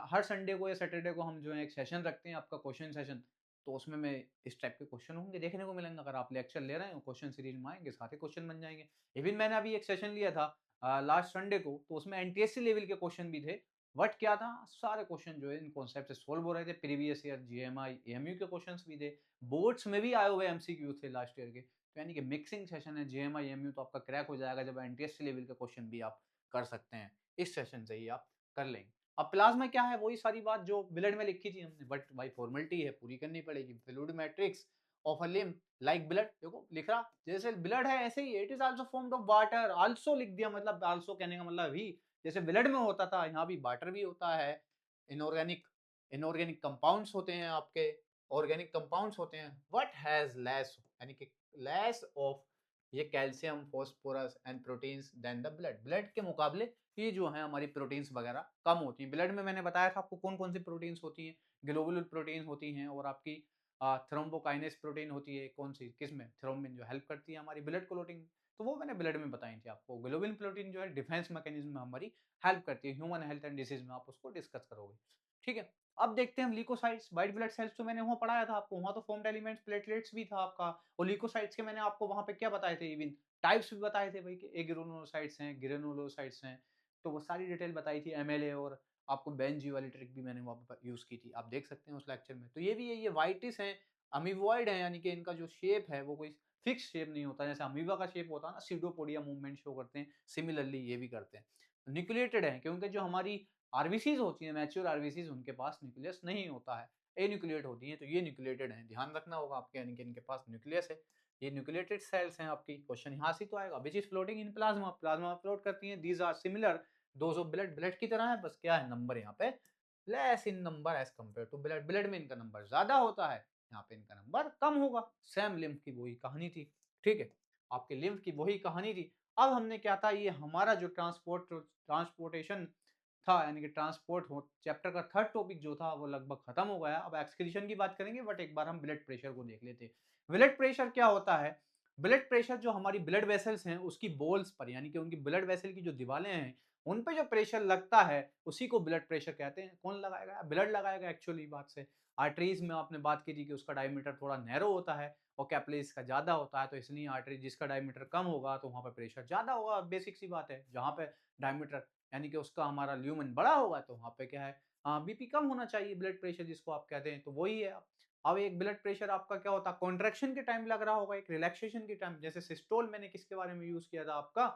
हर संडे को या सैटरडे को हम जो है एक सेशन रखते हैं आपका क्वेश्चन सेशन, तो उसमें मैं इस टाइप के क्वेश्चन होंगे देखने को मिलेंगे, अगर आप लेक्चर ले रहे हो क्वेश्चन सीरीज में आएंगे सारे क्वेश्चन बन जाएंगे। इवन मैंने अभी एक सेशन लिया था लास्ट संडे को, तो उसमें एनटीएससी लेवल के क्वेश्चन भी थे, बट क्या था सारे क्वेश्चन जो है इन कॉन्सेप्ट से सोल्व हो रहे थे, प्रीवियस ईयर जीएमआई एएमयू के क्वेश्चंस भी थे, बोर्ड्स में भी आए हुए एमसीक्यू थे लास्ट ईयर के, तो यानी कि मिक्सिंग सेशन है JMI MU, तो आपका क्रैक हो जाएगा जब NTSC लेवल का क्वेश्चन भी आप कर सकते हैं, इस सेशन से ही आप कर लेंगे। अब प्लाज्मा क्या है, वही सारी बात जो ब्लड में लिखी थी हमने, बट भाई फॉर्मेलिटी है, पूरी करनी पड़ेगी। Fluid matrix of a limb like blood, देखो लिख रहा जैसे ब्लड है ऐसे ही, it is also formed of water, also लिख दिया, मतलब आल्सो कहने का मतलब भी, जैसे ब्लड में होता था यहाँ भी वाटर भी होता है। इनऑर्गेनिक इनऑर्गेनिक कंपाउंड्स होते हैं आपके, ऑर्गेनिक कंपाउंड्स होते हैं। व्हाट हैज लेस, यानी कि लेस ऑफ ये calcium phosphorus and proteins than the blood, blood के मुकाबले ये जो है हमारी प्रोटीन्स वगैरह कम होती हैं। ब्लड में मैंने बताया था आपको कौन कौन सी प्रोटीन्स होती हैं, ग्लोबुलर प्रोटीन होती हैं, और आपकी थ्रोम्बोकाइनेस प्रोटीन होती है, कौन सी किसमें, थ्रोम्बिन, जो हेल्प करती है हमारी ब्लड क्लोटिंग, तो वो मैंने ब्लड में बताई थी आपको। ग्लोबुलिन प्रोटीन जो है डिफेंस मैकेनिज्म में हमारी हेल्प करती है, ह्यूमन हेल्थ एंड डिसीज में आप उसको डिस्कस करोगे, ठीक है। अब देखते हैं हम ल्यूकोसाइट्स, व्हाइट ब्लड सेल्स, तो मैंने वहाँ पढ़ाया था आपको, वहाँ तो फॉर्म्ड एलिमेंट्स प्लेटलेट्स भी था आपका, और ल्यूकोसाइट्स के मैंने आपको वहाँ पे क्या बताए थे, इवन टाइप्स भी बताए थे भाई, कि ग्रेनुलोसाइट्स हैं, ग्रेनुलोसाइट्स हैं, तो वो सारी डिटेल बताई थी, MLA, और आपको बेंजी वाली ट्रिक भी मैंने वहाँ पर यूज़ की थी, आप देख सकते हैं उस लेक्चर में। तो ये भी है, ये वाइटिस हैं, अमीवॉइड है, यानी कि इनका जो शेप है वो कोई फिक्स शेप नहीं होता, जैसे अमीबा का शेप होता है ना, सीडोपोडिया मूवमेंट शो करते हैं, सिमिलरली ये भी करते हैं। न्यूक्लिएटेड है क्योंकि जो हमारी आरबीसीज होती है, मैच्योर आरबीसीज, उनके पास न्यूक्लियस नहीं होता है, ए न्यूक्लिएट होती है, तो ये न्यूक्लिएटेड है, ध्यान रखना होगा आपके, यानी कि इनके पास न्यूक्लियस है, ये न्यूक्लिएटेड सेल्स हैं आपकी। क्वेश्चन यहाँ से तो आएगा, which is floating in plasma, plasma float करती हैं, these are similar those of blood, blood की तरह है, बस क्या है नंबर यहाँ पे less in number as compare to blood, blood में इनका नंबर ज्यादा होता है, यहाँ पे इनका नंबर कम होगा। सेम लिम्फ की वही कहानी थी, ठीक है, आपके लिम्फ की वही कहानी थी। अब हमने क्या था, ये हमारा जो ट्रांसपोर्टेशन था, यानी कि ट्रांसपोर्ट हो चैप्टर का थर्ड टॉपिक जो था वो लगभग खत्म हो गया। अब एक्सक्रीशन की बात करेंगे, बट एक बार हम ब्लड प्रेशर को देख लेते हैं। ब्लड प्रेशर क्या होता है, ब्लड प्रेशर जो हमारी ब्लड वेसल्स हैं उसकी बॉल्स पर, यानी कि उनकी ब्लड वेसल की जो दीवारें हैं उन पे जो प्रेशर लगता है उसी को ब्लड प्रेशर कहते हैं। कौन लगाएगा, ब्लड लगाएगा, एक्चुअली बात से। आर्टरीज में आपने बात की थी कि उसका डायमीटर थोड़ा नैरो होता है और कैपिलरीज का ज्यादा होता है, तो इसलिए आर्टरी जिसका डायमीटर कम होगा तो वहां पर प्रेशर ज्यादा होगा, बेसिक सी बात है। जहां पे डायमीटर यानी कि उसका हमारा ल्यूमेन बड़ा होगा तो वहाँ पे क्या है, बीपी कम होना चाहिए, ब्लड प्रेशर जिसको आप कहते हैं, तो वही है। अब एक ब्लड प्रेशर आपका क्या होता है, कॉन्ट्रैक्शन के टाइम लग रहा होगा, एक रिलैक्सेशन के टाइम, जैसे सिस्टोल मैंने किसके बारे में यूज किया था आपका,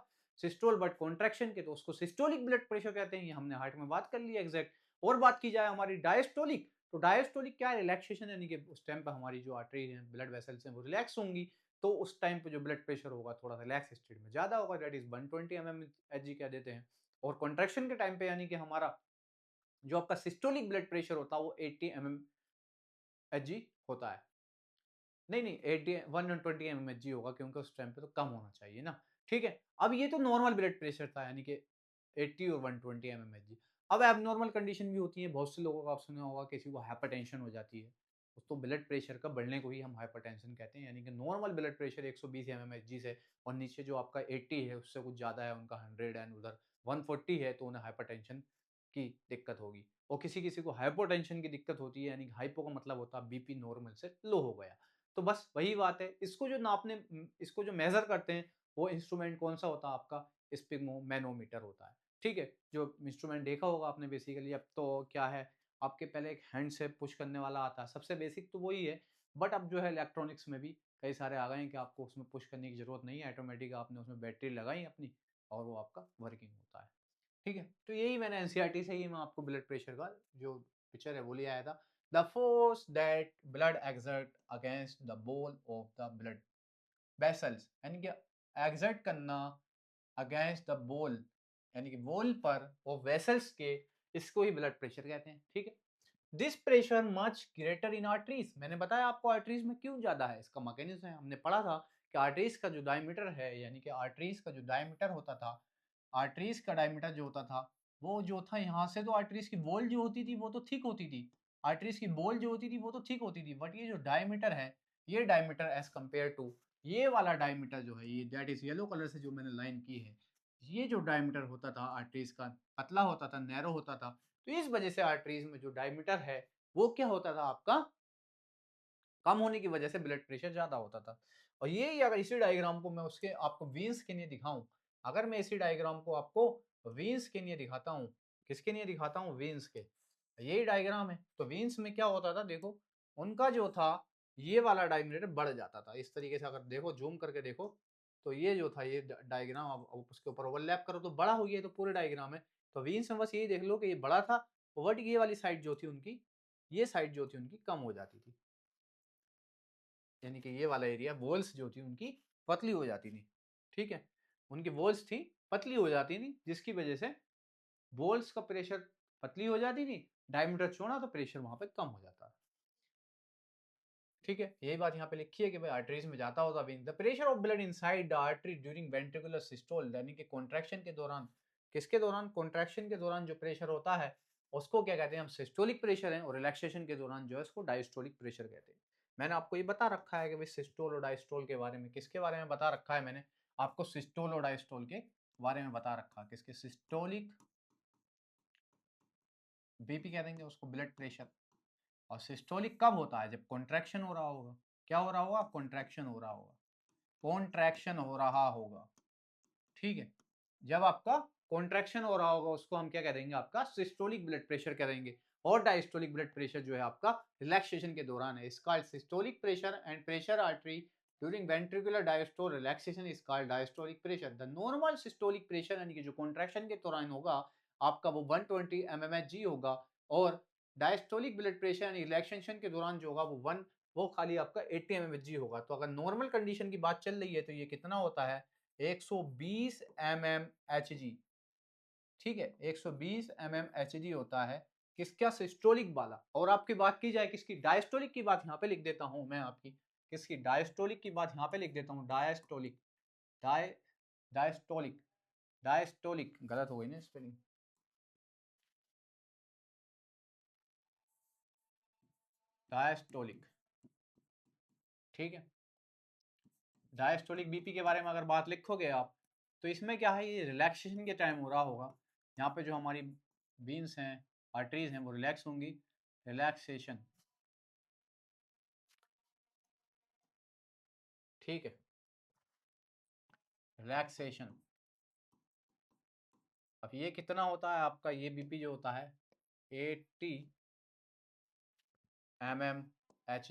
सिस्टोल, बट कॉन्ट्रैक्शन के, तो उसको सिस्टोलिक ब्लड प्रेशर कहते हैं, ये हमने हार्ट में बात कर ली एग्जैक्ट। और बात की जाए हमारी डायस्टोलिक, तो डायस्टोलिक क्या है, रिलैक्सेशन, यानी कि उस टाइम पर हमारी जो आर्टरी है, ब्लड वेसल्स हैं, वो रिलैक्स होंगी, तो उस टाइम पे जो ब्लड प्रेशर होगा थोड़ा रिलैक्स स्टेट में ज्यादा होगा, दैट इज 120 mmHg कह देते हैं। और कॉन्ट्रैक्शन के टाइम पे यानी कि हमारा जो आपका सिस्टोलिक ब्लड प्रेशर होता है वो 80 mmHg होता है। नहीं नहीं, 80 120 mmHg होगा, क्योंकि उस टाइम पे तो कम होना चाहिए ना, ठीक है। अब ये तो नॉर्मल ब्लड प्रेशर था, यानी कि 80 और 120 mmHg। अब एबनॉर्मल कंडीशन भी होती है, बहुत से लोगों का आप सुना होगा, किसी को हाइपरटेंशन हो जाती है, तो ब्लड प्रेशर का बढ़ने को ही हम हाइपरटेंशन कहते हैं। यानी कि नॉर्मल ब्लड प्रेशर 120 mmHg से और नीचे जो आपका 80 है उससे कुछ ज़्यादा है, उनका 100 एंड उधर 140 है, तो उन्हें हाइपरटेंशन की दिक्कत होगी। और किसी किसी को हाइपोटेंशन की दिक्कत होती है, यानी हाइपो का मतलब होता है बीपी नॉर्मल से लो हो गया। तो बस वही बात है, इसको जो नापने इसको जो मेजर करते हैं वो इंस्ट्रूमेंट कौन सा होता है आपका, स्पिग्मोमेनोमीटर होता है, ठीक है। जो इंस्ट्रूमेंट देखा होगा आपने बेसिकली, अब तो क्या है, आपके पहले एक हैंड से पुश करने वाला आता है, सबसे बेसिक तो वही है, बट अब जो है इलेक्ट्रॉनिक्स में भी कई सारे आ गए हैं कि आपको उसमें पुश करने की जरूरत नहीं है, ऑटोमेटिक आपने उसमें बैटरी लगाई अपनी और वो आपका वर्किंग होता है, ठीक है। तो यही मैंने एनसीईआरटी से ही मैं आपको ब्लड प्रेशर का जो पिक्चर है वो ले आया था। The force that blood exert against the ball of the blood vessels, यानी कि एक्सर्ट करना अगेंस्ट द बॉल, यानी कि बॉल पर और वेसल्स के, इसको ही ब्लड प्रेशर कहते हैं, ठीक है। This pressure much greater in arteries, मैंने बताया आपको आर्टरीज में क्यों ज्यादा है, इसका मैकेनिज्म है, हमने पढ़ा था कि आर्टरीज का जो डायमीटर है, यानी कि आर्टरीज का जो डायमीटर होता था, आर्टरीज का डायमीटर जो होता था वो जो था, यहाँ से तो आर्टरीज की बॉल जो होती थी वो तो थिक होती थी, आर्टरीज की बॉल जो होती थी वो तो थिक होती थी, बट ये जो डायमीटर है, ये डायमीटर एज कंपेयर टू ये वाला डायमीटर जो है, ये दैट इज येलो कलर से जो मैंने लाइन की है, ये जो डायमीटर होता था आर्टरीज का, पतला होता था, नैरो होता था, तो इस वजह से आर्टरीज में जो डायमीटर है वो क्या होता था आपका, कम होने की वजह से ब्लड प्रेशर ज्यादा होता था। और ये अगर इसी डायग्राम को मैं उसके आपको वीन्स के लिए दिखाऊं, अगर मैं इसी डायग्राम को आपको वीन्स के लिए दिखाता हूँ, किसके लिए दिखाता हूँ, वीन्स के, यही डायग्राम है, तो वीन्स में क्या होता था देखो, उनका जो था ये वाला डायमीटर बढ़ जाता था। इस तरीके से अगर देखो, जूम करके देखो, तो ये जो था ये डायग्राम, अब उसके ऊपर ओवरलैप करो तो बड़ा हो गया, तो पूरे डायग्राम है। तो वीन्स में बस यही देख लो कि ये बड़ा था, बट ये वाली साइड जो थी उनकी, ये साइड जो थी उनकी कम हो जाती थी, यानी कि ये वाला एरिया, वॉल्स जो थी उनकी पतली हो जाती थी। ठीक है, उनकी वॉल्स थी पतली हो जाती थी, जिसकी वजह से वॉल्स का प्रेशर पतली हो जाती थी, डायमीटर चौड़ा तो प्रेशर वहां पे कम हो जाता है। ठीक है, यही बात यहाँ पे लिखी है कि भाई आर्टरीज में जाता होता when, the pressure of blood inside the artery during ventricular systole, यानी कि कॉन्ट्रैक्शन के दौरान, किसके दौरान, कॉन्ट्रैक्शन के दौरान जो प्रेशर होता है उसको क्या कहते हैं हम, सिस्टोलिक प्रेशर है, और रिलैक्सेशन के दौरान जो है उसको डायस्टोलिक प्रेशर कहते हैं। मैंने आपको ये बता रखा है कि भाई सिस्टोल और डायस्टोल के बारे में, किसके बारे में बता रखा है मैंने आपको, सिस्टोल और डायस्टोल के बारे में बता रखा है। किसके, सिस्टोलिक बीपी कह देंगे उसको, ब्लड प्रेशर। और सिस्टोलिक कब होता है, जब कॉन्ट्रैक्शन हो रहा होगा। क्या हो रहा होगा, कॉन्ट्रैक्शन हो रहा होगा, कॉन्ट्रैक्शन हो रहा होगा। ठीक है, जब आपका कॉन्ट्रैक्शन हो रहा होगा उसको हम क्या कह देंगे, आपका सिस्टोलिक ब्लड प्रेशर कह देंगे। और डायस्टोलिक ब्लड प्रेशर जो है आपका रिलैक्सेशन के दौरान है, इसका systolic pressure and pressure artery during ventricular diastole relaxation is called diastolic pressure. The normal systolic pressure यानी कि जो कॉन्ट्रैक्शन के दौरान होगा आपका वो 120 mmHg होगा, और डायस्टोलिक ब्लड प्रेशर यानी रिलैक्सेशन के दौरान जो होगा वो खाली आपका 80 mmHg होगा। तो अगर नॉर्मल कंडीशन की बात चल रही है तो ये कितना होता है, 120 mmHg। ठीक है, 120 mmHg होता है किसका, सिस्टोलिक वाला। और आपकी बात की जाए किसकी, डायस्टोलिक की बात यहाँ पे लिख देता हूं मैं आपकी, किसकी, डायस्टोलिक की बात यहाँ पे लिख देता हूँ, डायस्टोलिक, डाय डायस्टोलिक, डायस्टोलिक गलत हो गई ना स्पेलिंग, डायस्टोलिक। ठीक है, डायस्टोलिक बीपी के बारे में अगर बात लिखोगे आप, तो इसमें क्या है, ये रिलैक्सेशन के टाइम हो रहा होगा। यहाँ पे जो हमारी बीन्स हैं, आर्टरीज हैं, वो रिलैक्स होंगी, रिलैक्सेशन। ठीक है, रिलैक्सेशन। अब ये कितना होता है आपका, ये बीपी जो होता है 80 mmHg,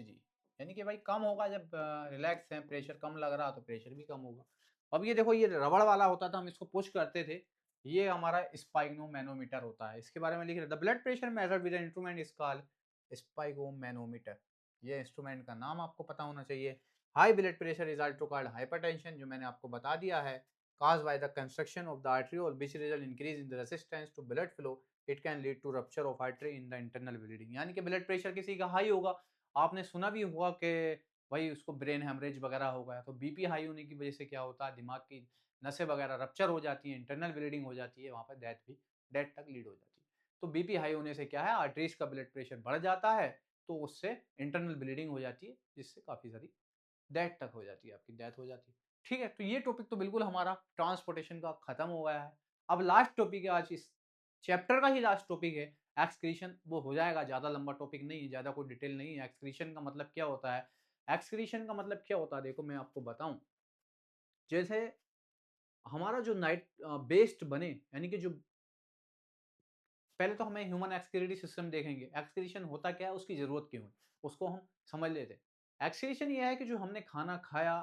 यानी कि भाई कम होगा जब रिलैक्स है, प्रेशर कम लग रहा तो प्रेशर भी कम होगा। अब ये देखो, ये रबड़ वाला होता था, हम इसको पुश करते थे, ये हमारा स्पाइगनोमैनोमीटर होता है, इसके बारे में लिख रहे, the blood pressure measured with instrument is called sphygmomanometer. ये इंस्ट्रूमेंट का नाम आपको पता होना चाहिए। High blood pressure is also called hypertension, जो मैंने आपको बता दिया है, caused by the constriction of the arteriole which result increase in the resistance to blood flow, it can lead to rupture of artery in the internal bleeding। यानी कि blood pressure किसी का हाई होगा, आपने सुना भी होगा कि भाई उसको ब्रेन हेमरेज वगैरह हो गया, तो बीपी हाई होने की वजह से क्या होता है, दिमाग की नसें वगैरह रप्चर हो जाती हैं, इंटरनल ब्लीडिंग हो जाती है, वहाँ पर डेथ तक लीड हो जाती है। तो बीपी हाई होने से क्या है, आर्टरीज का ब्लड प्रेशर बढ़ जाता है, तो उससे इंटरनल ब्लीडिंग हो जाती है, जिससे काफ़ी सारी डेथ तक हो जाती है, आपकी डेथ हो जाती है। ठीक है, तो ये टॉपिक तो बिल्कुल हमारा ट्रांसपोर्टेशन का खत्म हो गया है। अब लास्ट टॉपिक है आज इस चैप्टर का ही लास्ट टॉपिक है, एक्सक्रीशन। वो हो जाएगा, ज़्यादा लंबा टॉपिक नहीं है, ज़्यादा कोई डिटेल नहीं है। एक्सक्रीशन का मतलब क्या होता है, एक्सक्रीशन का मतलब क्या होता है, देखो मैं आपको बताऊं। जैसे हमारा जो नाइट बेस्ड बने, यानी कि जो पहले तो हमें ह्यूमन एक्सक्रीटरी सिस्टम देखेंगे, एक्सक्रीशन होता क्या है, उसकी जरूरत क्यों है, उसको हम समझ लेते हैं। एक्सक्रीशन ये है कि जो हमने खाना खाया,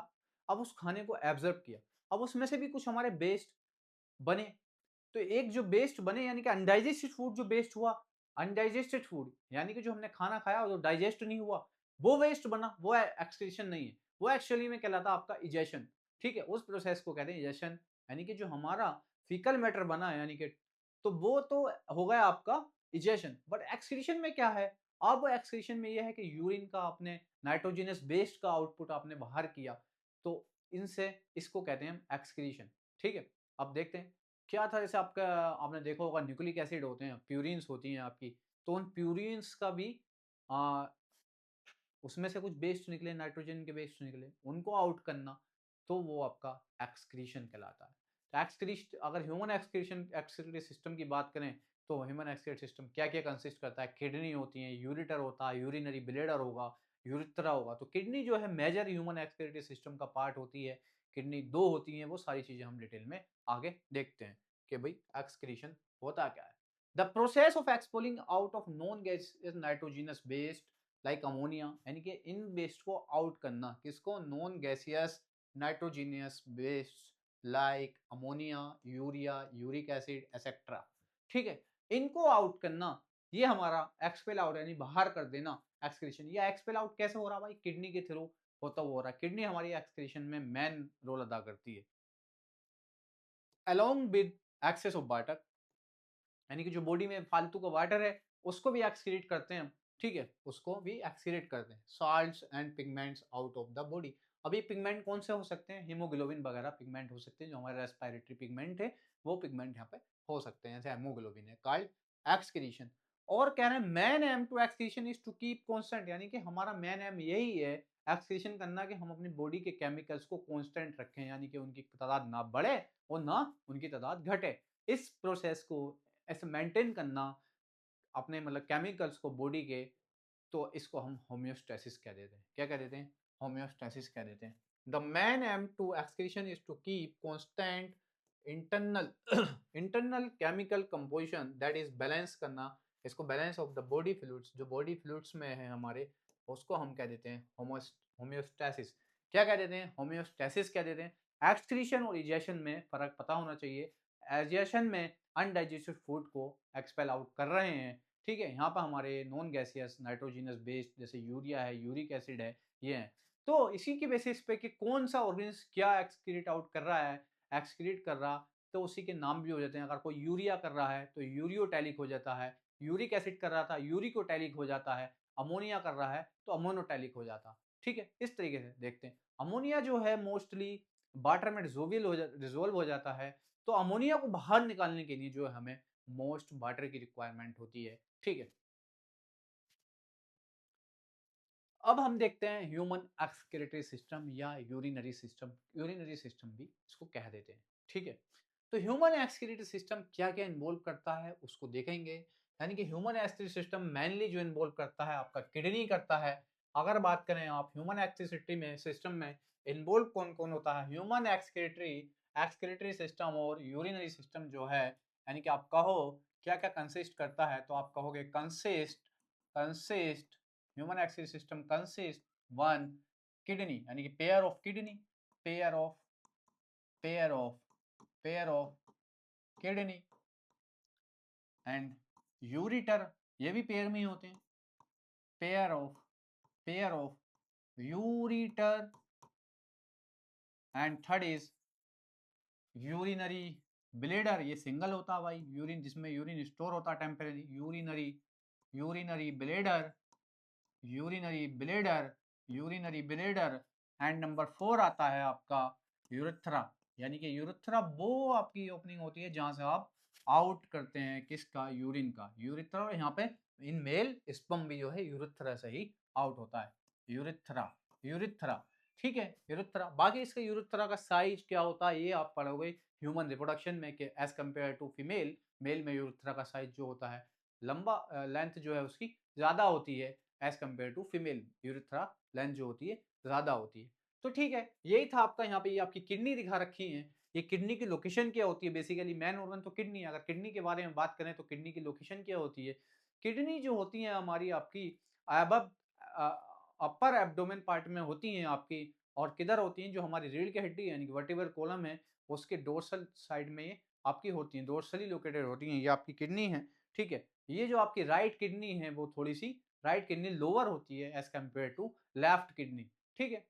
अब उस खाने को एब्जर्व किया, अब उसमें से भी कुछ हमारे बेस्ट बने। तो एक जो बेस्ट बने, यानी कि अनडाइजेस्टेड फूड जो बेस्ट हुआ, अनडाइजेस्टेड फूड यानी कि जो हमने खाना खाया और जो डाइजेस्ट नहीं हुआ, वो वेस्ट बना, वो एक्सक्रीशन नहीं है, वो एक्चुअली में कहलाता आपका इजेशन। ठीक है, उस प्रोसेस को कहते हैं इजेशन, यानी कि जो हमारा फीकल मैटर बना है, यानी कि तो वो तो हो गया आपका इजेशन। बट एक्सक्रीशन में क्या है, अब एक्सक्रीशन में ये है कि यूरिन का आपने नाइट्रोजिनस बेस्ड का आउटपुट आपने बाहर किया, तो इनसे इसको कहते हैं एक्सक्रीशन। ठीक है, अब देखते हैं क्या था। जैसे आपका आपने देखा होगा न्यूक्लिक एसिड होते हैं, प्यूरिन्स होती हैं आपकी, तो उन प्यूरिन्स का भी आ, उसमें से कुछ वेस्ट निकले, नाइट्रोजन के वेस्ट निकले, उनको आउट करना, तो वो आपका एक्सक्रीशन कहलाता है। तो एक्सक्रीशन, अगर ह्यूमन एक्सक्रीशन एक्सक्रीटरी सिस्टम की बात करें, तो ह्यूमन एक्सक्रीटरी सिस्टम क्या क्या कंसिस्ट करता है, किडनी होती है, यूरिटर होता है, यूरिनरी ब्लेडर होगा, यूरिथ्रा होगा। तो किडनी जो है मेजर ह्यूमन एक्सक्रीटरी सिस्टम का पार्ट होती है, किडनी दो होती हैं, वो सारी चीजें हम डिटेल में आगे देखते हैं कि भाई एक्सक्रीशन होता क्या है। The process of expelling out of non gas is nitrogenous based like ammonia, यानी कि इन वेस्ट को आउट करना, किसको, non gaseous nitrogenous waste like ammonia, urea, uric acid etcetera, ठीक है, इनको आउट करना, ये हमारा एक्सपेल आउट यानी बाहर कर देना एक्सक्रीशन। ये एक्सपेल आउट कैसे हो रहा भाई, किडनी के थ्रू होता हुआ हो रहा है। किडनी हमारी एक्सक्रीशन में मेन रोल अदा करती है। Along with excess of water, यानी कि जो बॉडी में फालतू का वाटर है उसको भी एक्सक्रीट करते हैं, ठीक है, उसको भी एक्सक्रीट करते हैं। Salts and pigments out of the body. अभी पिगमेंट कौन से हो सकते हैं, हीमोग्लोबिन वगैरह पिगमेंट हो सकते हैं, जो हमारे रेस्पिरेटरी पिगमेंट है वो पिगमेंट यहाँ पे हो सकते हैं, जैसे हेमोग्लोबिन है, कॉल्ड एक्सक्रीशन। और कह रहे हैं main aim to excretion is to keep constant, यानी कि हमारा मेन एम यही है एक्सक्रीशन करना, कि हम अपनी बॉडी के केमिकल्स को कांस्टेंट रखें, यानी कि उनकी तादाद ना बढ़े और ना उनकी तादाद घटे। इस प्रोसेस को ऐसे मेंटेन करना अपने मतलब केमिकल्स को बॉडी के, तो इसको हम होम्योस्टेसिस कह देते हैं। क्या कह देते हैं, होम्योस्टेसिस कह देते हैं। The main aim to excretion is to keep constant internal internal chemical composition, that is balance करना, इसको balance of the body fluids, जो बॉडी फ्लूइड्स में है हमारे, उसको हम कह देते हैं होम्योस्टेसिस। क्या कह देते हैं, होम्योस्टेसिस कह देते हैं। एक्सक्रीशन और इजेशन में फर्क पता होना चाहिए। एजेशन में अनडाइजेस्टेड फूड को एक्सपेल आउट कर रहे हैं, ठीक है, यहाँ पर हमारे नॉन गैसियस नाइट्रोजिनस बेस्ड जैसे यूरिया है, यूरिक एसिड है, ये है। तो इसी की बेसिस पे कि कौन सा ऑर्गेनिज्म क्या एक्सक्रीट आउट कर रहा है, एक्सक्रीट कर रहा, तो उसी के नाम भी हो जाते हैं। अगर कोई यूरिया कर रहा है तो यूरियोटैलिक हो जाता है, यूरिक एसिड कर रहा था यूरिकोटैलिक हो जाता है, अमोनिया कर रहा है तो अमोनोटैलिक हो जाता, ठीक है। इस तरीके से देखते हैं। अमोनिया जो है मोस्टली वाटर में डिजोल्व हो जाता है, तो अमोनिया को बाहर निकालने के लिए जो है हमें मोस्ट वाटर की रिक्वायरमेंट होती है, ठीक है। अब हम देखते हैं ह्यूमन एक्सक्रीटरी सिस्टम या यूरिनरी सिस्टम, यूरिनरी सिस्टम भी इसको कह देते हैं, ठीक है। तो ह्यूमन एक्सक्रीटरी सिस्टम क्या क्या इन्वॉल्व करता है उसको देखेंगे। यानी कि ह्यूमन एक्सक्रीटरी सिस्टम मेनली जो इन्वॉल्व करता है आपका किडनी करता है। अगर बात करें आप ह्यूमन एक्सक्रीटरी में सिस्टम में इन्वॉल्व कौन कौन होता है, ह्यूमन एक्सक्रीटरी एक्सक्रीटरी सिस्टम और यूरिनरी सिस्टम जो है, यानी कि आप कहो क्या क्या कंसिस्ट करता है, तो आप कहोगे consist consist human excretory system consist one kidney, यानी कि pair of kidney, pair of pair of pair of kidney and ureter, ये भी पेयर में ही होते हैं, pair of ureter and third is urinary bladder, ये सिंगल होता है भाई, यूरिन जिसमें यूरिन स्टोर होता है temporary, urinary urinary bladder urinary bladder urinary bladder and number 4 आता है आपका यूरेथ्रा, यानी कि यूरेथ्रा वो आपकी ओपनिंग होती है जहां से आप आउट करते हैं किसका, यूरिन का, यूरेथ्रा। और यहाँ पे इन मेल स्पर्म भी जो है यूरेथ्रा से ही आउट होता है, यूरेथ्रा यूरेथ्रा, ठीक है, यूरेथ्रा। बाकी इसका यूरेथ्रा का साइज क्या होता है ये आप पढ़ोगे ह्यूमन रिप्रोडक्शन में, कि as compare to female, male में यूरेथ्रा का साइज जो होता है लंबा, लेंथ जो है उसकी ज्यादा होती है as compare to female, urethra length जो होती है ज्यादा होती है। तो ठीक है, यही था आपका। यहाँ पे ये आपकी किडनी दिखा रखी है, ये किडनी की लोकेशन क्या होती है, बेसिकली मेन ऑर्गन तो किडनी है। अगर किडनी के बारे में बात करें तो किडनी की लोकेशन क्या होती है, किडनी जो होती है हमारी आपकी अब अपर एब्डोमेन पार्ट में होती हैं आपकी, और किधर होती हैं, जो हमारी रीढ़ की हड्डी यानी कि वर्टिब्रल कॉलम है उसके डोर्सल साइड में ये आपकी होती हैं, डोर्सली लोकेटेड होती हैं, ये आपकी किडनी है, ठीक है। ये जो आपकी राइट किडनी है वो थोड़ी सी राइट किडनी लोअर होती है as compare to left kidney, ठीक है।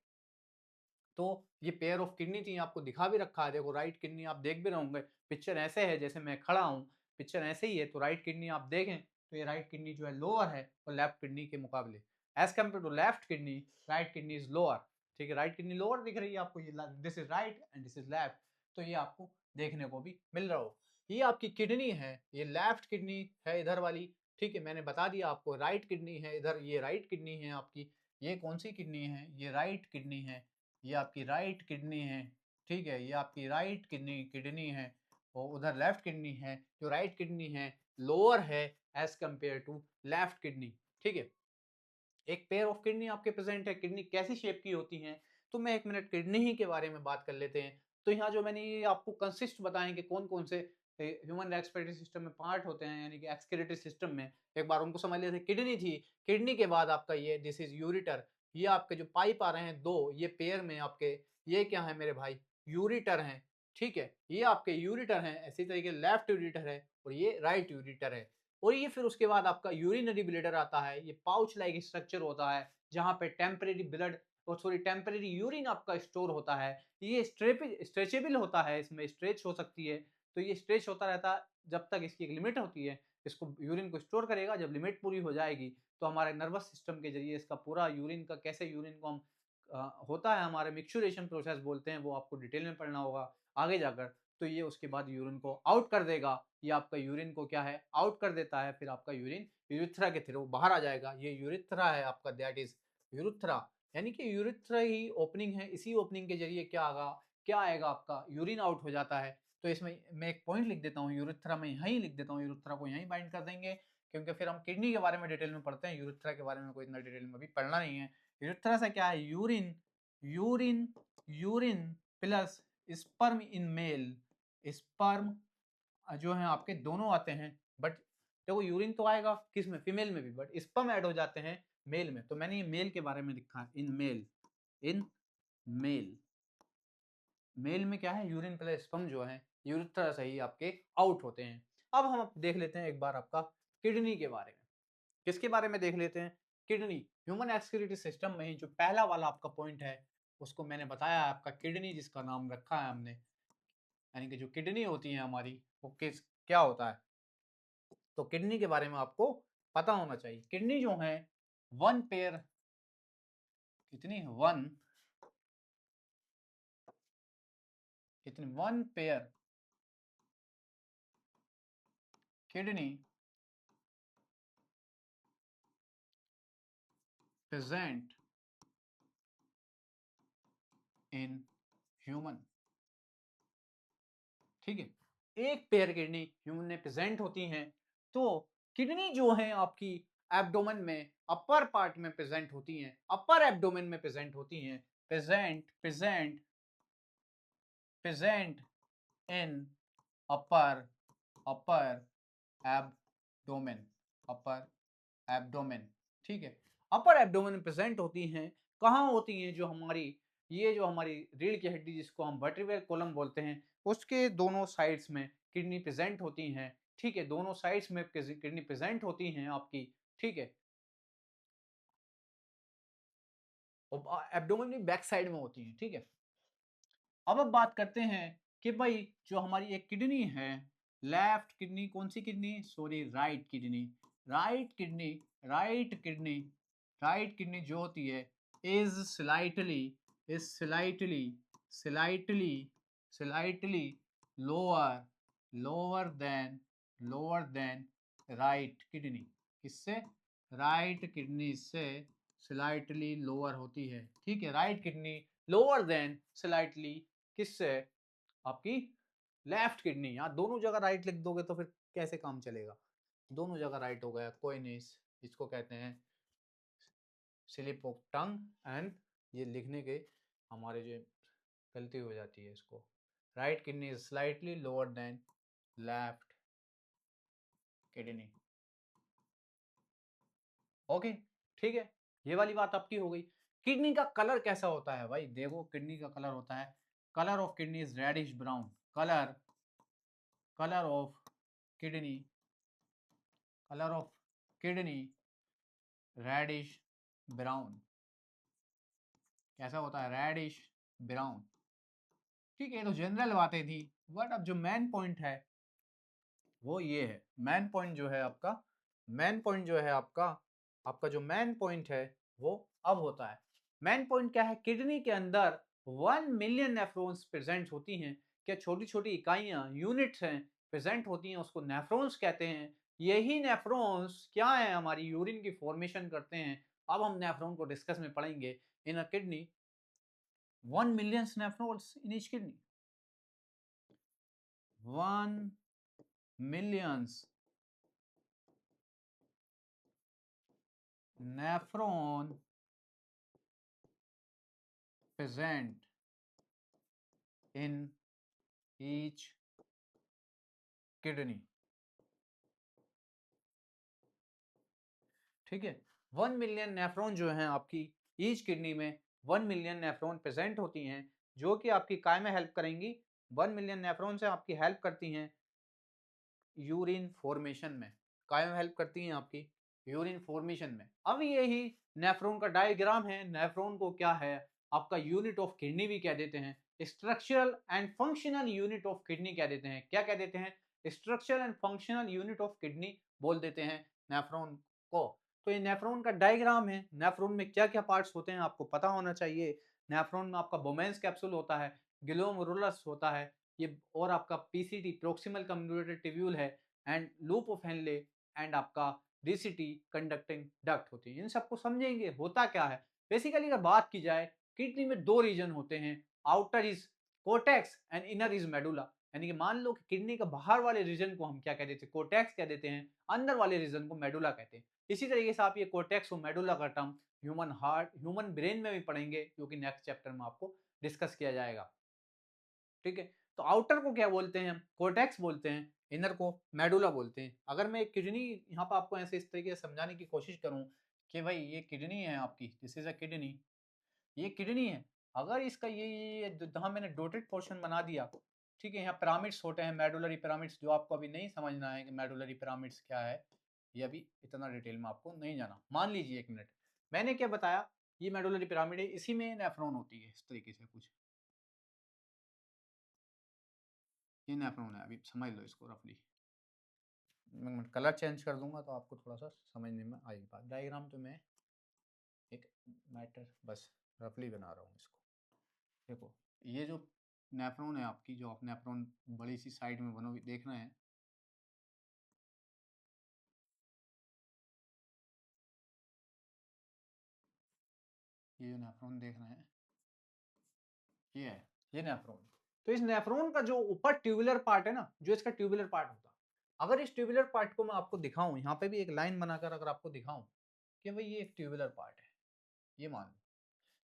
तो ये पेयर ऑफ किडनी थी, आपको दिखा भी रखा है, देखो राइट किडनी आप देख भी रहे होंगे, पिक्चर ऐसे है जैसे मैं खड़ा हूँ, पिक्चर ऐसे ही है, तो राइट किडनी आप देखें तो ये राइट किडनी जो है लोअर है और लेफ्ट किडनी के मुकाबले, as compare to left kidney, right kidney is lower, ठीक है, राइट किडनी लोअर दिख रही है आपको, ये this is right and this is left, तो ये आपको देखने को भी मिल रहा हो। ये आपकी किडनी है, ये लेफ्ट किडनी है इधर वाली, ठीक है, मैंने बता दिया आपको राइट किडनी है इधर, ये राइट किडनी है आपकी, ये कौन सी किडनी है, ये राइट किडनी है, ये आपकी राइट किडनी है, ठीक है, ये आपकी राइट किडनी किडनी है, और उधर लेफ्ट किडनी है, जो राइट किडनी है लोअर है as compare to left kidney, ठीक है। एक पेयर ऑफ किडनी आपके प्रेजेंट है, किडनी कैसी शेप की होती हैं, तो मैं एक मिनट किडनी ही के बारे में बात कर लेते हैं। तो यहाँ जो मैंने ये आपको कंसिस्ट बताएं कि कौन कौन से ह्यूमन रेस्पिरेटरी सिस्टम में पार्ट होते हैं, यानी कि एक्सक्रीटरी सिस्टम में। एक बार उनको समझ लेते, किडनी थी, किडनी के बाद आपका ये दिस इज यूरिटर, ये आपके जो पाइप आ रहे हैं दो, ये पेयर में आपके, ये क्या है मेरे भाई, यूरिटर हैं, ठीक है, ये आपके यूरिटर हैं। इसी तरीके लेफ्ट यूरिटर है और ये राइट यूरिटर है। और ये फिर उसके बाद आपका यूरिनरी ब्लैडर आता है, ये पाउच लाइक स्ट्रक्चर होता है जहाँ पे टेम्परेरी ब्लड और सॉरी टेम्परेरी यूरिन आपका स्टोर होता है। ये स्ट्रेचेबल होता है, इसमें स्ट्रेच हो सकती है, तो ये स्ट्रेच होता रहता है जब तक इसकी एक लिमिट होती है। इसको यूरिन को स्टोर करेगा, जब लिमिट पूरी हो जाएगी तो हमारे नर्वस सिस्टम के जरिए इसका पूरा यूरिन का, कैसे यूरिन को हम होता है हमारे मिक्सचुरेशन प्रोसेस बोलते हैं, वो आपको डिटेल में पढ़ना होगा आगे जाकर। तो ये उसके बाद यूरिन को आउट कर देगा, ये आपका यूरिन को क्या है, आउट कर देता है। फिर आपका यूरिन यूरिथ्रा के थ्रू बाहर आ जाएगा। ये यूरिथ्रा है आपका, दैट इज यूरिथ्रा, यानी कि यूरिथ्रा ही ओपनिंग है। इसी ओपनिंग के जरिए क्या आएगा आपका यूरिन आउट हो जाता है। तो इसमें मैं एक पॉइंट लिख देता हूँ, यूरिथ्रा में यहीं लिख देता हूँ, यूरिथ्रा को यहीं बाइंड कर देंगे, क्योंकि फिर हम किडनी के बारे में डिटेल में पढ़ते हैं, यूरिथ्रा के बारे में कोई इतना डिटेल में अभी पढ़ना नहीं है। यूरिथ्रा से क्या है, urine urine urine plus sperm in male, sperm जो है आपके दोनों आते हैं, बट देखो यूरिन तो आएगा किस में, फीमेल में भी, बट स्पर्म ऐड हो जाते हैं मेल में। तो मैंने ये मेल के बारे में लिखा है, in male, in male, mail में क्या है, यूरिन प्लस स्पर्म जो है यूरिथ्रा से ही आपके आउट होते हैं। अब हम देख लेते हैं एक बार आपका किडनी के बारे में। किसके बारे में देख लेते हैं, किडनी। ह्यूमन एक्सक्रीटरी सिस्टम में ही जो पहला वाला आपका पॉइंट है उसको मैंने बताया, आपका किडनी, जिसका नाम रखा है हमने, यानी कि जो किडनी होती है हमारी, वो किस क्या होता है। तो किडनी के बारे में आपको पता होना चाहिए। किडनी जो है वन पेयर, कितनी है, कितनी, one pair kidney present in human, ठीक है, एक पेयर किडनी ह्यूमन में प्रेजेंट होती हैं। तो किडनी जो है आपकी एब्डोमेन में अपर पार्ट में प्रेजेंट होती हैं, अपर एब्डोमेन में प्रेजेंट होती हैं, present present present in upper upper abdomen, upper abdomen, ठीक है, अपर एब्डोमेन प्रेजेंट होती हैं। कहाँ होती हैं, जो हमारी, ये जो हमारी रीढ़ की हड्डी जिसको हम वर्टिब्रल कॉलम बोलते हैं, उसके दोनों साइड्स में किडनी प्रेजेंट होती हैं, ठीक है, दोनों साइड्स में किडनी प्रेजेंट होती हैं आपकी, ठीक है, और एब्डोमेन भी बैक साइड में होती हैं, ठीक है। अब बात करते हैं कि भाई जो हमारी एक किडनी है, लेफ्ट किडनी, कौन सी kidney, sorry right kidney, right kidney, right kidney, right kidney जो होती है is slightly, is slightly, slightly, slightly lower, lower than, lower than right kidney, किससे, राइट किडनी से स्लाइटली लोअर होती है, ठीक है, right kidney lower than slightly, किससे, आपकी लेफ्ट किडनी। यहाँ दोनों जगह राइट लिख दोगे तो फिर कैसे काम चलेगा, दोनों जगह राइट हो गया, कोई नहीं, इसको कहते हैं स्लिप ऑफ टंग एंड, ये लिखने के हमारे जो गलती हो जाती है इसको, right kidney is slightly lower than left kidney, okay, ठीक है, ये वाली बात आपकी हो गई। किडनी का कलर कैसा होता है भाई, देखो किडनी का कलर होता है, colour of kidney is reddish brown, colour, colour of kidney, colour of kidney reddish brown, कैसा होता है, रेडिश ब्राउन, ठीक है, तो जनरल बातें थी। बट अब जो मेन पॉइंट है वो ये है, मेन पॉइंट जो है आपका, मेन पॉइंट जो है आपका, आपका जो मेन पॉइंट है वो अब होता है। मेन पॉइंट क्या है, किडनी के अंदर 1 मिलियन नेफ्रॉन्स प्रेजेंट होती हैं। क्या छोटी छोटी इकाइयां, यूनिट्स हैं, प्रेजेंट होती हैं, उसको नेफ्रॉन्स कहते हैं। यही नेफ्रॉन्स क्या है, हमारी यूरिन की फॉर्मेशन करते हैं। अब हम नेफ्रॉन को डिस्कस में पढ़ेंगे। In a kidney 1 million nephrons in each kidney, 1 million nephron present in each kidney, ठीक है। 1 मिलियन नेफ्रॉन जो है आपकी ईच किडनी में 1 मिलियन नेफ्रॉन प्रेजेंट होती हैं, जो कि आपकी काय में हेल्प करेंगी। 1 मिलियन नेफ्रॉन से आपकी हेल्प करती हैं यूरिन फॉर्मेशन में, काय में हेल्प करती हैं आपकी यूरिन फॉर्मेशन में। अब यही नेफ्रॉन का डायग्राम है। नेफ्रॉन को क्या है, आपका यूनिट ऑफ किडनी भी कह देते हैं, structural and functional unit of kidney कह देते हैं। क्या कह देते हैं, structural and functional unit of kidney बोल देते हैं नेफ्रॉन को। तो ये नेफ्रॉन का डायग्राम है। नेफ्रॉन में क्या क्या पार्ट्स होते हैं आपको पता होना चाहिए। नेफ्रॉन में आपका बोमेंस कैप्सूल होता है, ग्लोमेरुलस होता है ये, और आपका पीसीटी प्रोक्सिमल कन्वोल्यूटेड ट्यूब्यूल है, and loop of Henle, and आपका डीसीटी कंडक्टिंग डक्ट होती है। इन सबको समझेंगे होता क्या है। बेसिकली अगर बात की जाए, किडनी में दो रीजन होते हैं, outer is cortex and inner is medulla. यानी कि मान लो कि किडनी के बाहर वाले रीजन को हम क्या कह देते हैं, कोर्टेक्स कह देते हैं, अंदर वाले रीजन को मेडुला कहते हैं। इसी तरीके से आप ये कोर्टेक्स और मेडुला का term human heart, human brain में भी पढ़ेंगे, जो कि नेक्स्ट चैप्टर में आपको डिस्कस किया जाएगा, ठीक है। तो आउटर को क्या बोलते हैं, हम कोर्टेक्स बोलते हैं, इनर को मेडुला बोलते हैं। अगर मैं किडनी यहाँ पर आपको ऐसे इस तरीके से समझाने की कोशिश करूं कि भाई ये किडनी है आपकी, दिस इज अ किडनी, ये किडनी है। अगर इसका ये जहाँ मैंने डोटेड पोर्शन बना दिया, ठीक है, यहाँ पिरामिड्स होते हैं, मेडुलरी पिरामिड्स, जो आपको अभी नहीं समझना है कि मेडुलरी पिरामिड्स क्या है, ये अभी इतना डिटेल में आपको नहीं जाना। मान लीजिए एक मिनट, मैंने क्या बताया, ये मेडुलरी पिरामिड है, इसी में नेफ्रॉन होती है, इस तरीके से कुछ ये नेफ्रॉन है, अभी समझ लो इसको रफली। मैं कलर चेंज कर दूंगा तो आपको थोड़ा सा समझने में आएगी बात। डायग्राम तो मैं एक मैटर बस रफली बना रहा हूँ इसको। देखो ये जो नेफ्रॉन है आपकी, जो आप नेफ्रॉन बड़ी सी साइड में बनोगी देख रहे हैं, ये जो नेफ्रॉन देख रहे हैं ये है, ये नेफ्रॉन। तो इस नेफ्रॉन का जो ऊपर ट्यूबुलर पार्ट है ना, जो इसका ट्यूबुलर पार्ट होता है, अगर इस ट्यूबुलर पार्ट को मैं आपको दिखाऊं, यहाँ पे भी एक लाइन बनाकर अगर आपको दिखाऊं कि भाई ये एक ट्यूबुलर पार्ट है, ये मान लो,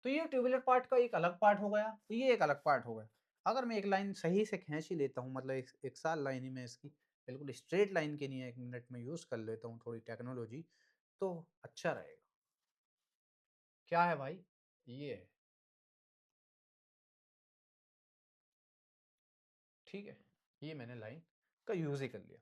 तो ये ट्यूबुलर पार्ट का एक अलग पार्ट हो गया, तो ये एक अलग पार्ट हो गया। अगर मैं एक लाइन सही से खींच ही लेता हूँ, मतलब एक साल लाइन ही मैं इसकी बिल्कुल स्ट्रेट लाइन के नहीं, 1 मिनट में यूज कर लेता हूँ थोड़ी टेक्नोलॉजी, तो अच्छा रहेगा। क्या है भाई, ये है, ठीक है, ये मैंने लाइन का यूज ही कर लिया।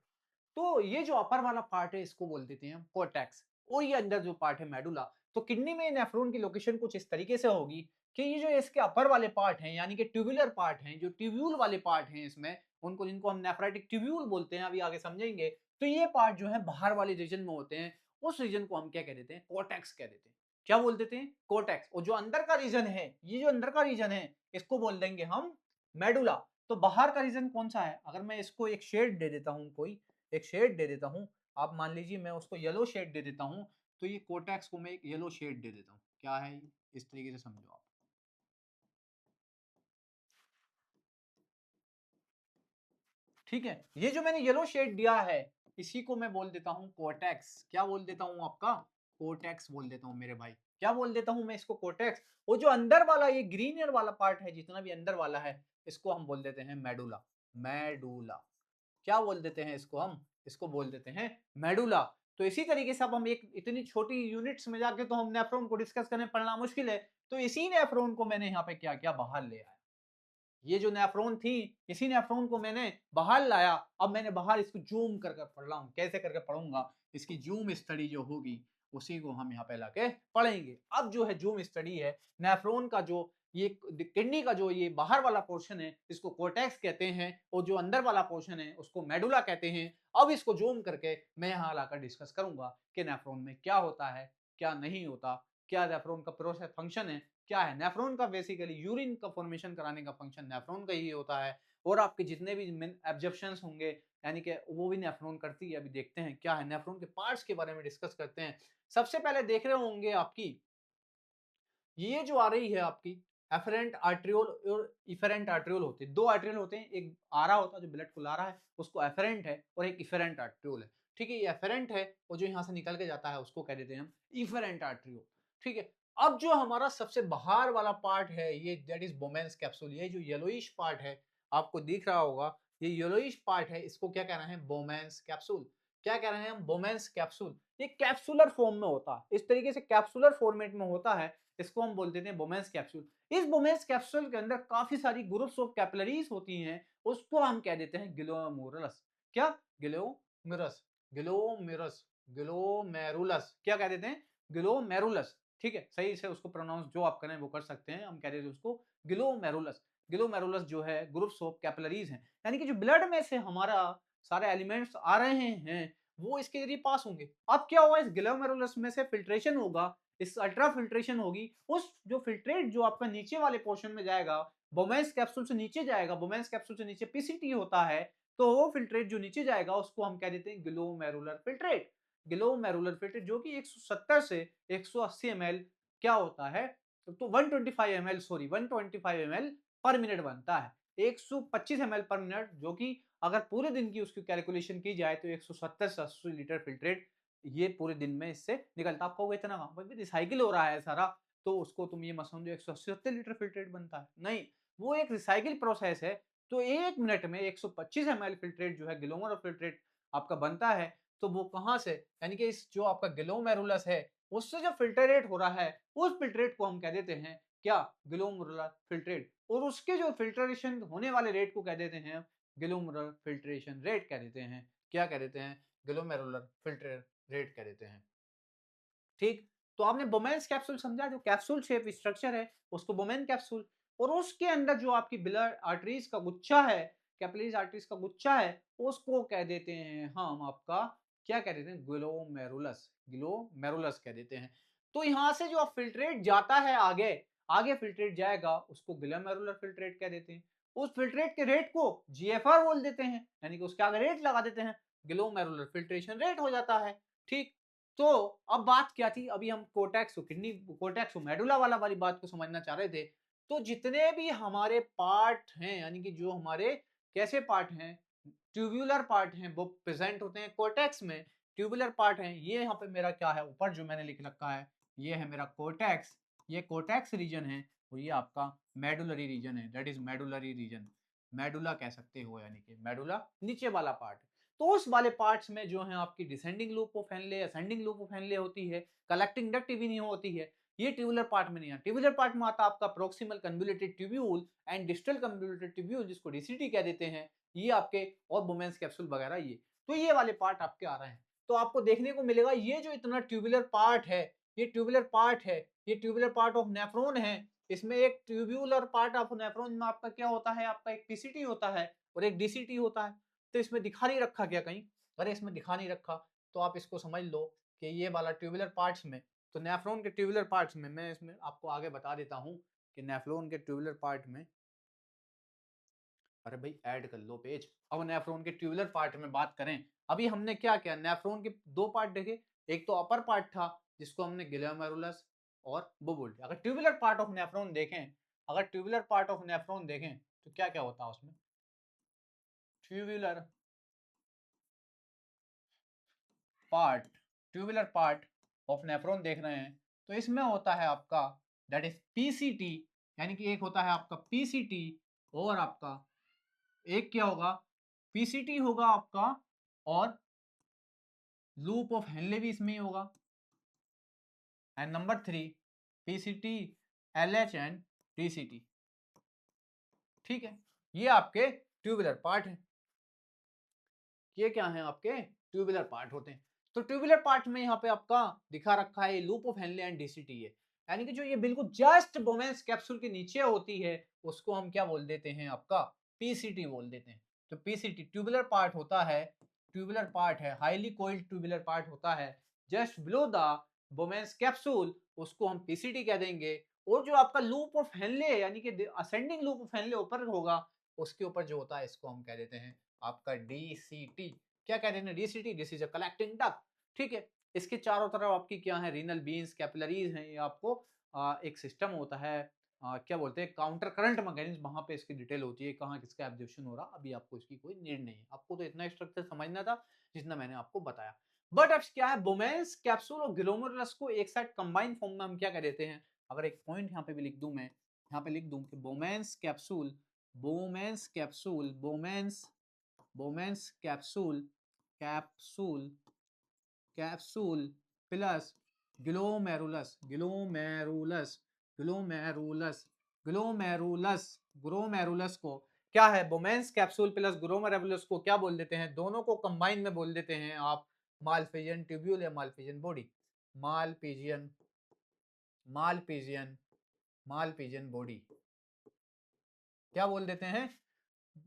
तो ये जो अपर वाला पार्ट है इसको बोल देते हैं हम कोर्टेक्स, और ये अंदर जो पार्ट है मेडुला। तो किडनी में नेफ्रॉन की लोकेशन कुछ इस तरीके से होगी कि ये जो इसके अपर वाले पार्ट हैं, यानी कि ट्यूबुलर पार्ट हैं, जो ट्यूब्यूल वाले पार्ट हैं इसमें, उनको जिनको हम नेफ्राइटिक ट्यूब्यूल बोलते हैं, अभी आगे समझेंगे। तो ये पार्ट जो है बाहर वाले रीजन में होते हैं, उस रीजन को हम क्या कह देते हैं, कोर्टेक्स कह देते हैं। क्या बोल देते हैं, कोर्टेक्स। और जो अंदर का रीजन है, ये जो अंदर का रीजन है, इसको बोल देंगे हम मेडुला। तो बाहर का रीजन कौन सा है, अगर मैं इसको एक शेड दे देता हूँ, कोई एक शेड दे देता हूँ, आप मान लीजिए मैं उसको येलो शेड दे देता हूँ, तो ये कोर्टेक्स को मैं एक येलो शेड दे देता हूँ, क्या है ये, इस तरीके से समझो आप, ठीक है। ये जो मैंने येलो शेड दिया है, इसी को मैं बोल देता हूँ कोर्टेक्स। क्या बोल देता हूँ आपका, कोर्टेक्स बोल देता हूँ मेरे भाई। क्या बोल देता हूँ मैं इसको, कोर्टेक्स। वो जो अंदर वाला ये ग्रीनियर वाला पार्ट है, जितना भी अंदर वाला है, इसको हम बोल देते हैं मेडुला। मेडुला, क्या बोल देते हैं इसको, हम इसको बोल देते हैं मेडुला। तो इसी तरीके से अब हम एक इतनी छोटी यूनिट्स में जाके तो हम नेफ्रॉन को डिस्कस करने पढ़ना मुश्किल है, तो इसी नेफ्रॉन को मैंने यहाँ पे क्या किया, बाहर ले आया। ये जो नेफ्रॉन थी, इसी नेफ्रॉन को मैंने बाहर लाया। अब मैंने बाहर इसको जूम कर कर पढ़ रहा हूँ, कैसे करके पढ़ूंगा, इसकी जूम स्टडी जो होगी उसी को हम यहाँ पे लाके पढ़ेंगे। अब जो है जूम स्टडी है, नेफ्रॉन का जो ये किडनी का जो ये बाहर वाला पोर्शन है, इसको कोर्टेक्स कहते हैं, और जो अंदर वाला पोर्शन है उसको मेडुला कहते हैं। अब इसको जूम करके मैं यहाँ लाकर डिस्कस करूंगा कि नेफ्रॉन में क्या होता है, क्या नहीं होता, क्या नेफ्रॉन का प्रोसेस फंक्शन है, क्या है। नेफ्रॉन का बेसिकली यूरिन का फॉर्मेशन कराने का फंक्शन नेफ्रॉन का ही होता है, और आपके जितने भी एब्जॉर्प्शंस होंगे, यानी कि वो भी नेफ्रॉन करती है। अभी देखते हैं क्या है, नेफ्रॉन के पार्ट्स के बारे में डिस्कस करते हैं। सबसे पहले देख रहे होंगे आपकी ये जो आ रही है आपकी एफरेंट आर्ट्रियोल और इफेरेंट आर्ट्रियोल होते हैं, दो आर्ट्रियोल होते हैं, एक आ रहा होता है जो ब्लड को ला रहा है उसको एफरेंट है, और एक इफेरेंट आर्ट्रियोल है, ठीक है। ये एफरेंट है और जो यहाँ से निकल के जाता है उसको कह देते हैं हम इफेरेंट आर्ट्रियोल, ठीक है। अब जो हमारा सबसे बाहर वाला पार्ट है, ये दैट इज बोमेंस कैप्सूल, ये जो येलोइश पार्ट है आपको दिख रहा होगा, ये येलोइश पार्ट है, इसको क्या कह रहे हैं, बोमेंस कैप्सूल। क्या कह रहे हैं हम, बोमेंस कैप्सूल। ये कैप्सुलर फॉर्म में होता है, इस तरीके से कैप्सुलर फॉर्मेट में होता है, इसको हम बोल देते हैं बोमेंस कैप्सूल। इस बोमेंस कैप्सूल के अंदर काफी सारी ग्रुप्स ऑफ कैपिलरीज होती हैं, उसको हम कह देते हैं ग्लोमेरुलस। क्या, ग्लोमेरुलस, ग्लोमेरुलस, ग्लोमेरुलस क्या कह देते हैं, ग्लोमेरुलस। ठीक है, सही से उसको प्रोनाउंस जो आप करें वो कर सकते हैं, हम कह देते हैं उसको ग्लोमेरुलस। ग्लोमेरुलस जो है ग्रुप्स ऑफ कैपिलरीज हैं, यानी कि जो ब्लड में से हमारा सारे एलिमेंट्स आ रहे हैं वो इसके जरिए पास होंगे। अब क्या होगा, इस ग्लोमेरुलस में से फिल्ट्रेशन होगा, इस अल्ट्रा फिल्ट्रेशन होगी, उस जो फिल्ट्रेट जो आपका नीचे वाले पोर्शन में जाएगा, बोमेंस कैप्सूल से नीचे जाएगा, बोमेंस कैप्सूल से नीचे पीसीटी होता है, तो वो फिल्ट्रेट जो नीचे जाएगा उसको हम कह देते हैं ग्लोमेरुलर फिल्ट्रेट। ग्लोमेरुलर फिल्ट्रेट जो कि 170 से 180 ml क्या होता है, तो 125 ml, सॉरी 125 ml पर मिनट बनता है। 125 ml पर मिनट, जो कि अगर पूरे दिन की उसकी कैलकुलेशन की जाए तो 170 से 80 लीटर फिल्ट्रेट ये पूरे दिन में इससे निकलता। आपको होगा इतना कहाँ, भाई रिसाइकिल हो रहा है सारा, तो उसको तुम ये मत समझो 180 लीटर फिल्ट्रेट बनता है, नहीं, वो एक रिसाइकिल प्रोसेस है। तो एक मिनट में 125 ml फिल्ट्रेट जो है, ग्लोमेरुलर फिल्ट्रेट आपका बनता है। तो वो कहाँ से, यानी कि इस जो आपका ग्लोमेरुलस है उससे जो फिल्ट्रेट हो रहा है, उस फिल्ट्रेट को हम कह देते हैं क्या, ग्लोमेरुलर फिल्ट्रेट। और उसके जो फिल्ट्रेशन होने वाले रेट को कह देते हैं ग्लोमेरुलर फिल्ट्रेशन रेट कह देते हैं। क्या कह देते हैं, ग्लोमेरुलर फिल्ट्रेट रेट कह देते हैं। ठीक, तो आपने बोमेन्स कैप्सूल समझा, जो कैप्सूल शेप स्ट्रक्चर है उसको बोमेन कैप्सूल, और उसके अंदर जो आपकी ब्लड आर्टरीज का गुच्छा है, कैपिलरीज आर्टरीज का गुच्छा है, उसको कह देते हैं हम आपका, क्या कह देते हैं, ग्लोमेरुलस, ग्लोमेरुलस कह देते हैं। तो यहां से जो फिल्ट्रेट जाता है आगे, आगे फिल्ट्रेट जाएगा उसको ग्लोमेरुलर फिल्ट्रेट कह देते हैं। उस फिल्ट्रेट के रेट को जीएफआर बोल देते हैं, यानी कि उसके आगे रेट लगा देते हैं, ग्लोमेरुलर फिल्ट्रेशन रेट हो जाता है। ठीक, तो अब बात क्या थी, अभी हम कोर्टेक्स किडनी, कोर्टेक्स मेडुला वाली बात को समझना चाह रहे थे। तो जितने भी हमारे पार्ट हैं, यानी कि जो हमारे कैसे पार्ट हैं, ट्यूब्यूलर पार्ट हैं, वो प्रेजेंट होते हैं कोर्टेक्स में। ट्यूबुलर पार्ट है, ये यहाँ पे मेरा क्या है, ऊपर जो मैंने लिख रखा है ये है मेरा कोर्टेक्स, ये कोर्टेक्स रीजन है, और ये आपका मेडुलरी रीजन है, that is medullary region, medulla कह सकते हो, यानी कि मेडुला नीचे वाला पार्ट। तो उस वाले पार्ट्स में जो है आपकी descending loop of Henley, ascending loop of Henley होती है, कलेक्टिंग डक्ट भी नहीं होती है, ये ट्यूबुलर पार्ट में नहीं आता। ट्यूबुलर पार्ट में आता आपका proximal convoluted tubule and distal convoluted tubule, जिसको डीसीटी कह देते हैं, ये आपके, और बोमेंस कैप्सूल वगैरह ये। तो ये वाले पार्ट आपके आ रहे हैं। तो आपको देखने को मिलेगा ये जो इतना ट्यूबुलर पार्ट है, ये ट्यूबुलर पार्ट है, ये ट्यूबुलर पार्ट ऑफ नेफ्रॉन है। इसमें एक ट्यूब्यूलर पार्ट ऑफ नेफ्रॉन में आपका क्या होता है, आपका एक पीसीटी होता है और एक डीसीटी होता है। तो इसमें दिखा नहीं रखा क्या कहीं, अरे इसमें दिखा नहीं रखा, तो आप इसको समझ लो कि ये वाला ट्यूबुलर पार्ट्स में, तो नेफ्रॉन के ट्यूबुलर पार्ट्स में, मैं इसमें आपको आगे बता देता हूँ कि नेफ्रॉन के ट्यूबुलर पार्ट में, अरे भाई ऐड कर लो पेज। अब नेफ्रॉन के ट्यूबुलर पार्ट में बात करें, अभी हमने क्या किया, नेफ्रॉन के दो पार्ट देखे, एक तो अपर पार्ट था जिसको हमने ग्लोमेरुलस और वो बोलते, अगर ट्यूबुलर पार्ट ऑफ नेफ्रॉन देखें, अगर ट्यूबुलर पार्ट ऑफ नेफ्रॉन देखें तो क्या क्या होता है उसमें, tubular part, tubular part of nephron देख रहे हैं, तो इसमें होता है आपका दैट इज पीसीटी, यानी कि एक होता है आपका पीसीटी, और आपका एक क्या होगा, पीसीटी होगा आपका, और लूप ऑफ हेनले भी इसमें ही होगा, and number 3 PCT, LH and TCT. ठीक है, ये आपके ट्यूबुलर पार्ट है, ये क्या है आपके ट्यूबुलर पार्ट होते हैं। तो ट्यूबुलर पार्ट में यहाँ पे आपका दिखा रखा है loop of Henle and DCT है, यानी कि जो ये बिल्कुल जस्ट बोमेंस कैप्सूल के नीचे होती है उसको हम क्या बोल देते हैं, आपका पीसीटी बोल देते हैं। तो पीसीटी ट्यूबुलर पार्ट होता है, ट्यूबुलर पार्ट है, हाईली कोइल्ड ट्यूबुलर पार्ट होता है जस्ट बिलो द बोमेंस कैप्सूल, उसको हम पीसीटी कह देंगे। और जो आपका लूप ऑफ हेनले, यानी कि असेंडिंग लूप ऑफ हेनले ऊपर होगा, उसके ऊपर जो होता है इसको हम कह देते हैं आपका डीसीटी। क्या कह रहे हैं, DCT, this is a collecting duct. ठीक है, इसके चारों तरफ आपकी क्या है, रीनल बीन्स, कैपिलरीज हैं, ये आपको एक सिस्टम होता है, क्या बोलते हैं, काउंटर करंट मैकेनिज्म, वहां पे इसकी डिटेल होती है, कहाँ किसका एब्जॉर्प्शन हो रहा, अभी आपको इसकी कोई नीड नहीं है, आपको तो इतना स्ट्रक्चर समझना था जितना मैंने आपको बताया। बट अब क्या है, बोमेंस कैप्सूल और ग्लोमेरुलस को एक साथ कंबाइन फॉर्म में हम क्या कह देते हैं, अगर एक पॉइंट यहाँ पे भी लिख दूं मैं, यहाँ पे लिख दूं कि बोमेंस capsule, बोमेंस capsule, बोमेंस बोमेंस capsule capsule capsule plus glomerulus glomerulus glomerulus glomerulus glomerulus को क्या है, बोमेंस कैप्सूल प्लस ग्लोमेरुलस को क्या बोल देते हैं, दोनों को कंबाइन में बोल देते हैं आप मालफिजियन ट्यूब्यूल या Malpighian body. Malpighian Malpighian Malpighian body क्या बोल देते हैं,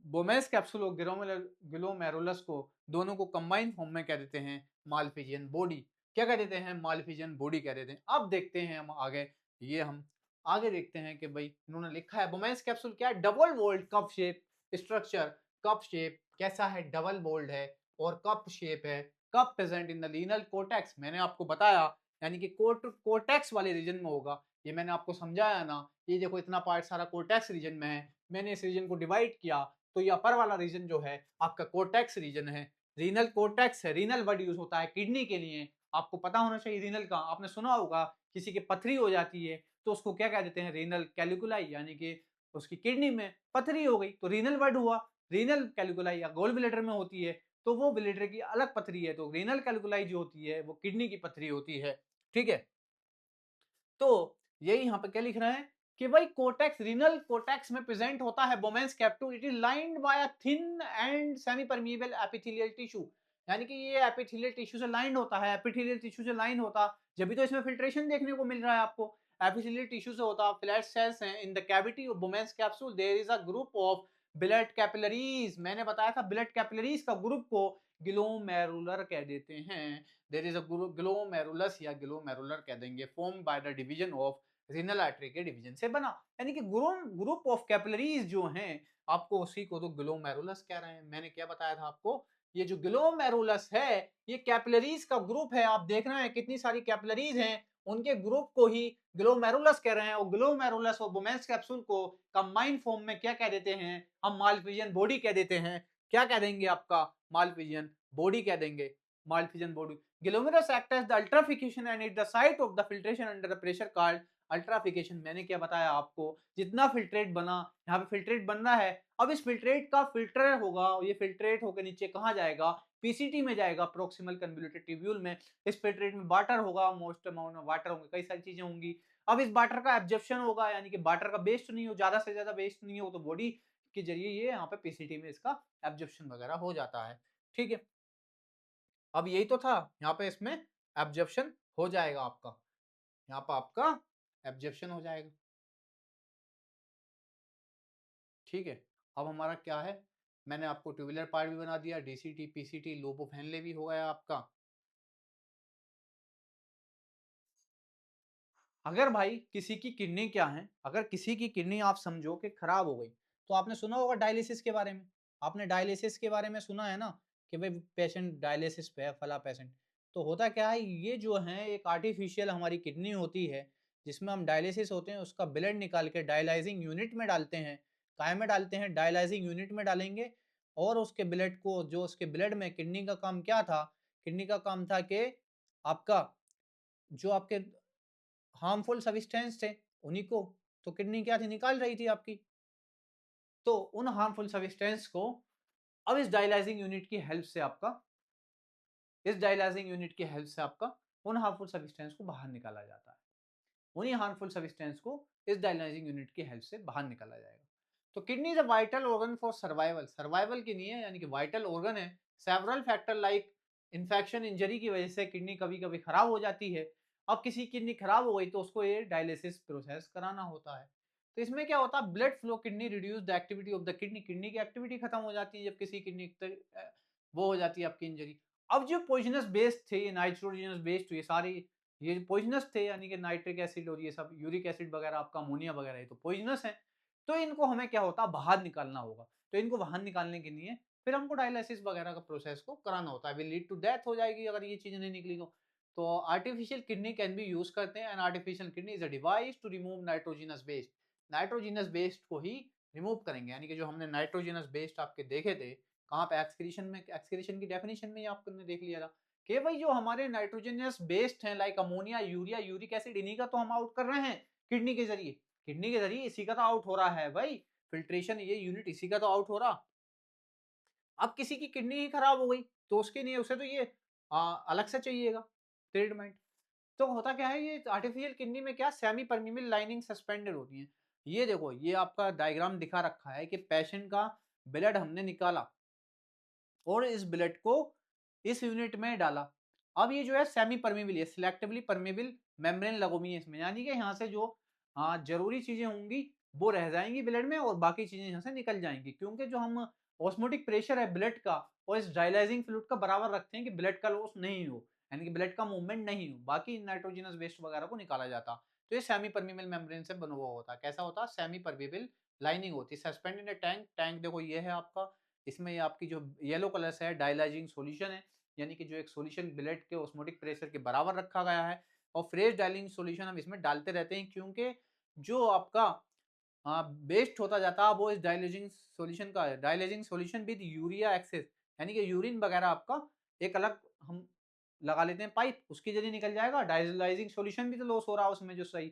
बोमेंस कैप्सूल और ग्लोमेरुलस को दोनों को कंबाइन फॉर्म में कह देते हैं मालफिजियन बॉडी। क्या कह देते हैं, मालफिजियन बॉडी कह देते हैं। अब देखते हैं हम आगे, ये हम आगे देखते हैं कि भाई इन्होंने लिखा है बोमेंस कैप्सूल क्या है, double walled cup shape structure. Cup shape कैसा है, डबल वोल्ड है और कप शेप है। Cup present in the renal cortex, मैंने आपको बताया यानी कि कोर्टेक्स वाले रीजन में होगा। ये मैंने आपको समझाया ना, ये देखो इतना पार्ट सारा कोर्टेक्स रीजन में है, मैंने इस रीजन को डिवाइड किया तो ये अपर वाला रीजन जो है आपका कोर्टेक्स रीजन है। रीनल कोर्टेक्स है, रीनल वर्ड यूज होता है किडनी के लिए, आपको पता होना चाहिए रीनल का। आपने सुना होगा किसी की पथरी हो जाती है तो उसको क्या कह देते हैं, रीनल कैलिकुलाई, यानी कि उसकी किडनी में पथरी हो गई तो रीनल वर्ड हुआ। रीनल कैलिकुलाई या गोल ब्लेडर में होती है तो वो ब्लेडर की अलग पथरी है, तो रीनल कैलिकुलाई जो होती है वो किडनी की पथरी होती है। ठीक है, तो यही यहाँ पे क्या लिख रहे हैं कि भाई कोर्टेक्स, रीनल कोर्टेक्स में प्रेजेंट होता है बोमेंस capsule, it is lined by a thin and semi permeable epithelial tissue, यानी कि ये एपिथेलियल टिश्यू से लाइंड होता है। एपिथेलियल टिश्यू से लाइन होता जब भी तो इसमें फिल्ट्रेशन देखने को मिल रहा है आपको। एपिथेलियल टिश्यू से होता, फ्लैट सेल्स हैं in the cavity of Bowman's capsule, there is a group of blood capillaries, मैंने बताया था ब्लड कैपिलरीज का ग्रुप को ग्लोमेरुलर कह देते हैं। देयर इज अ ग्लोमेरुलस या ग्लोमेरुलर कह देंगे, form by the division of renal artery के डिवीजन से बना, यानी कि ग्रुप ऑफ कैपिलरीज जो हैं आपको उसी को तो ग्लोमेरुलस कह रहे हैं। मैंने क्या बताया था आपको, ये जो ग्लोमेरुलस है ये कैपिलरीज का ग्रुप है। आप देख रहे हैं कितनी सारी कैपिलरीज हैं, उनके ग्रुप को ही ग्लोमेरुलस कह रहे हैं। और ग्लोमेरुलस और बोमेंस कैप्सूल को कंबाइंड फॉर्म में क्या कह देते हैं, हम मालफिजियन बॉडी कह देते हैं। क्या कह देंगे आपका, मालफिजियन बॉडी कह देंगे, Malpighian body. Glomerulus act as the ultrafiltration and at the site of the filtration under the pressure called अल्ट्राफिकेशन। मैंने क्या बताया आपको, जितना फिल्ट्रेट बना, यहाँ पे फिल्ट्रेट बनना है, अब इस फिल्ट्रेट का फिल्टर होगा, ये फिल्ट्रेट होकर नीचे कहाँ जाएगा, पीसीटी में जाएगा, प्रोक्सिमल कन्वोल्यूटेड ट्यूब्यूल में। इस फिल्ट्रेट में वाटर होगा, मोस्ट अमाउंट ऑफ वाटर होंगे, कई सारी चीजें होंगी। अब इस वाटर का एब्जॉर्प्शन होगा, यानी कि वाटर का वेस्ट नहीं हो, ज्यादा से ज्यादा वेस्ट नहीं हो, तो बॉडी के जरिए ये यहाँ पे पीसीटी में इसका एब्जॉर्प्शन वगैरह हो जाता है। ठीक है, अब यही तो था, यहाँ पे इसमें एब्जॉर्प्शन हो जाएगा आपका, यहाँ पे आपका एब्जॉर्प्शन हो जाएगा। ठीक है, अब हमारा क्या है, मैंने आपको ट्यूबुलर पार्ट भी बना दिया, DCT PCT lobe of Henle भी हो गया आपका। अगर भाई किसी की किडनी क्या है, अगर किसी की किडनी आप समझो कि खराब हो गई, तो आपने सुना होगा डायलिसिस के बारे में, आपने डायलिसिस के बारे में सुना है ना, कि भाई पेशेंट डायलिसिस पे है, फला पेशेंट। तो होता क्या है, ये जो है एक आर्टिफिशियल हमारी किडनी होती है, जिसमें हम डायलिसिस होते हैं, उसका ब्लड निकाल के डायलाइजिंग यूनिट में डालते हैं। काय में डालते हैं, डायलाइजिंग यूनिट में डालेंगे। और उसके ब्लड को, जो उसके ब्लड में, किडनी का काम क्या था, किडनी का काम था कि आपका जो आपके हार्मफुल सब्सटेंस थे उन्हीं को, तो किडनी क्या थी, निकाल रही थी आपकी। तो उन हार्मफुल सब्सटेंस को अब इस डायलाइजिंग यूनिट की हेल्प से आपका, इस डायलाइजिंग यूनिट की हेल्प से आपका उन हार्मफुल सब्सटेंस को बाहर निकाला जाता है। उन्हीं हार्मफुल सब्सटेंस को इस डायलाइजिंग यूनिट की हेल्प से बाहर निकाला जाएगा। तो kidney is a vital organ for survival, survival के लिए यानी कि वाइटल ऑर्गन है। Several factor like infection, injury की वजह से किडनी कभी कभी खराब हो जाती है। अब किसी किडनी खराब हो गई तो उसको ये डायलिसिस प्रोसेस कराना होता है। तो इसमें क्या होता है, blood flow kidney reduce the activity of the kidney, kidney की एक्टिविटी खत्म हो जाती है जब किसी किडनी वो हो जाती है आपकी इंजरी। अब जो पॉइजनस बेस्ड थे, ये नाइट्रोजनस बेस्ड, ये सारी ये पॉइजनस थे, यानी कि नाइट्रिक एसिड और ये सब यूरिक एसिड वगैरह, आपका अमोनिया वगैरह, ये तो पॉइजनस है। तो इनको हमें क्या होता है, बाहर निकालना होगा। तो इनको बाहर निकालने के लिए फिर हमको डायलिसिस वगैरह का प्रोसेस को कराना होता है, विल लीड टू डेथ हो जाएगी अगर ये चीजें नहीं निकली तो artificial kidney can be use करते हैं। And artificial kidney is a device to remove nitrogenous waste, nitrogenous waste को ही रिमूव करेंगे, यानी कि जो हमने नाइट्रोजिनस वेस्ट आपके देखे थे कहाँ पे, एक्सक्रीशन में, एक्सक्रीशन की डेफिनेशन में आपने देख लिया था कि भाई जो हमारे नाइट्रोजनस बेस्ड हैं like ammonia, urea, uric acid, इन्हीं का तो हम आउट कर रहे हैं किडनी के जरिए, किडनी के जरिए इसी का तो आउट हो रहा है भाई, फिल्ट्रेशन ये यूनिट इसी का तो आउट हो रहा। अब किसी की किडनी ही खराब हो गई तो उसके लिए उसे तो ये अलग से चाहिएगा ट्रीटमेंट। तो होता क्या है, ये आर्टिफिशियल किडनी में क्या सेमी परमिबल लाइनिंग सस्पेंडेड होती है। ये देखो, ये आपका डायग्राम दिखा रखा है कि पेशेंट का ब्लड हमने निकाला और इस ब्लड को इस यूनिट में डाला। अब ये जो है सेमी परमिबल है, सिलेक्टिवली परमिबल मेम्ब्रेन लगोमी है इसमें, यानी कि यहाँ से जो जरूरी चीजें होंगी वो रह जाएंगी ब्लड में और बाकी चीजें यहाँ से निकल जाएंगी, क्योंकि जो हम ऑस्मोटिक प्रेशर है ब्लड का और इस डायलाइजिंग फ्लूइड का बराबर रखते हैं कि ब्लड का लॉस नहीं हो, यानी कि ब्लड का मूवमेंट नहीं हो, बाकी नाइट्रोजनस वेस्ट वगैरह को निकाला जाता। तो ये सेमी परमिबल मेम्ब्रेन से बना हुआ होता है। कैसा होता है? सेमी परमिबल लाइनिंग होती है। सस्पेंड इन टैंक, टैंक देखो ये है आपका, इसमें ये आपकी जो येलो कलर से है डायलाइजिंग सॉल्यूशन है, यानी कि जो एक सॉल्यूशन ब्लड के ऑस्मोटिक प्रेशर के बराबर रखा गया है। और फ्रेश डाइलिंग सॉल्यूशन हम इसमें डालते रहते हैं, क्योंकि जो आपका वेस्ट होता जाता है वो इस डायलाइजिंग सॉल्यूशन का है। Dialysing solution with urea excess, यानी कि यूरिन वगैरह आपका एक अलग हम लगा लेते हैं पाइप, उसके जरिए निकल जाएगा। डायलाइजिंग सॉल्यूशन भी तो लॉस हो रहा है उसमें जो सही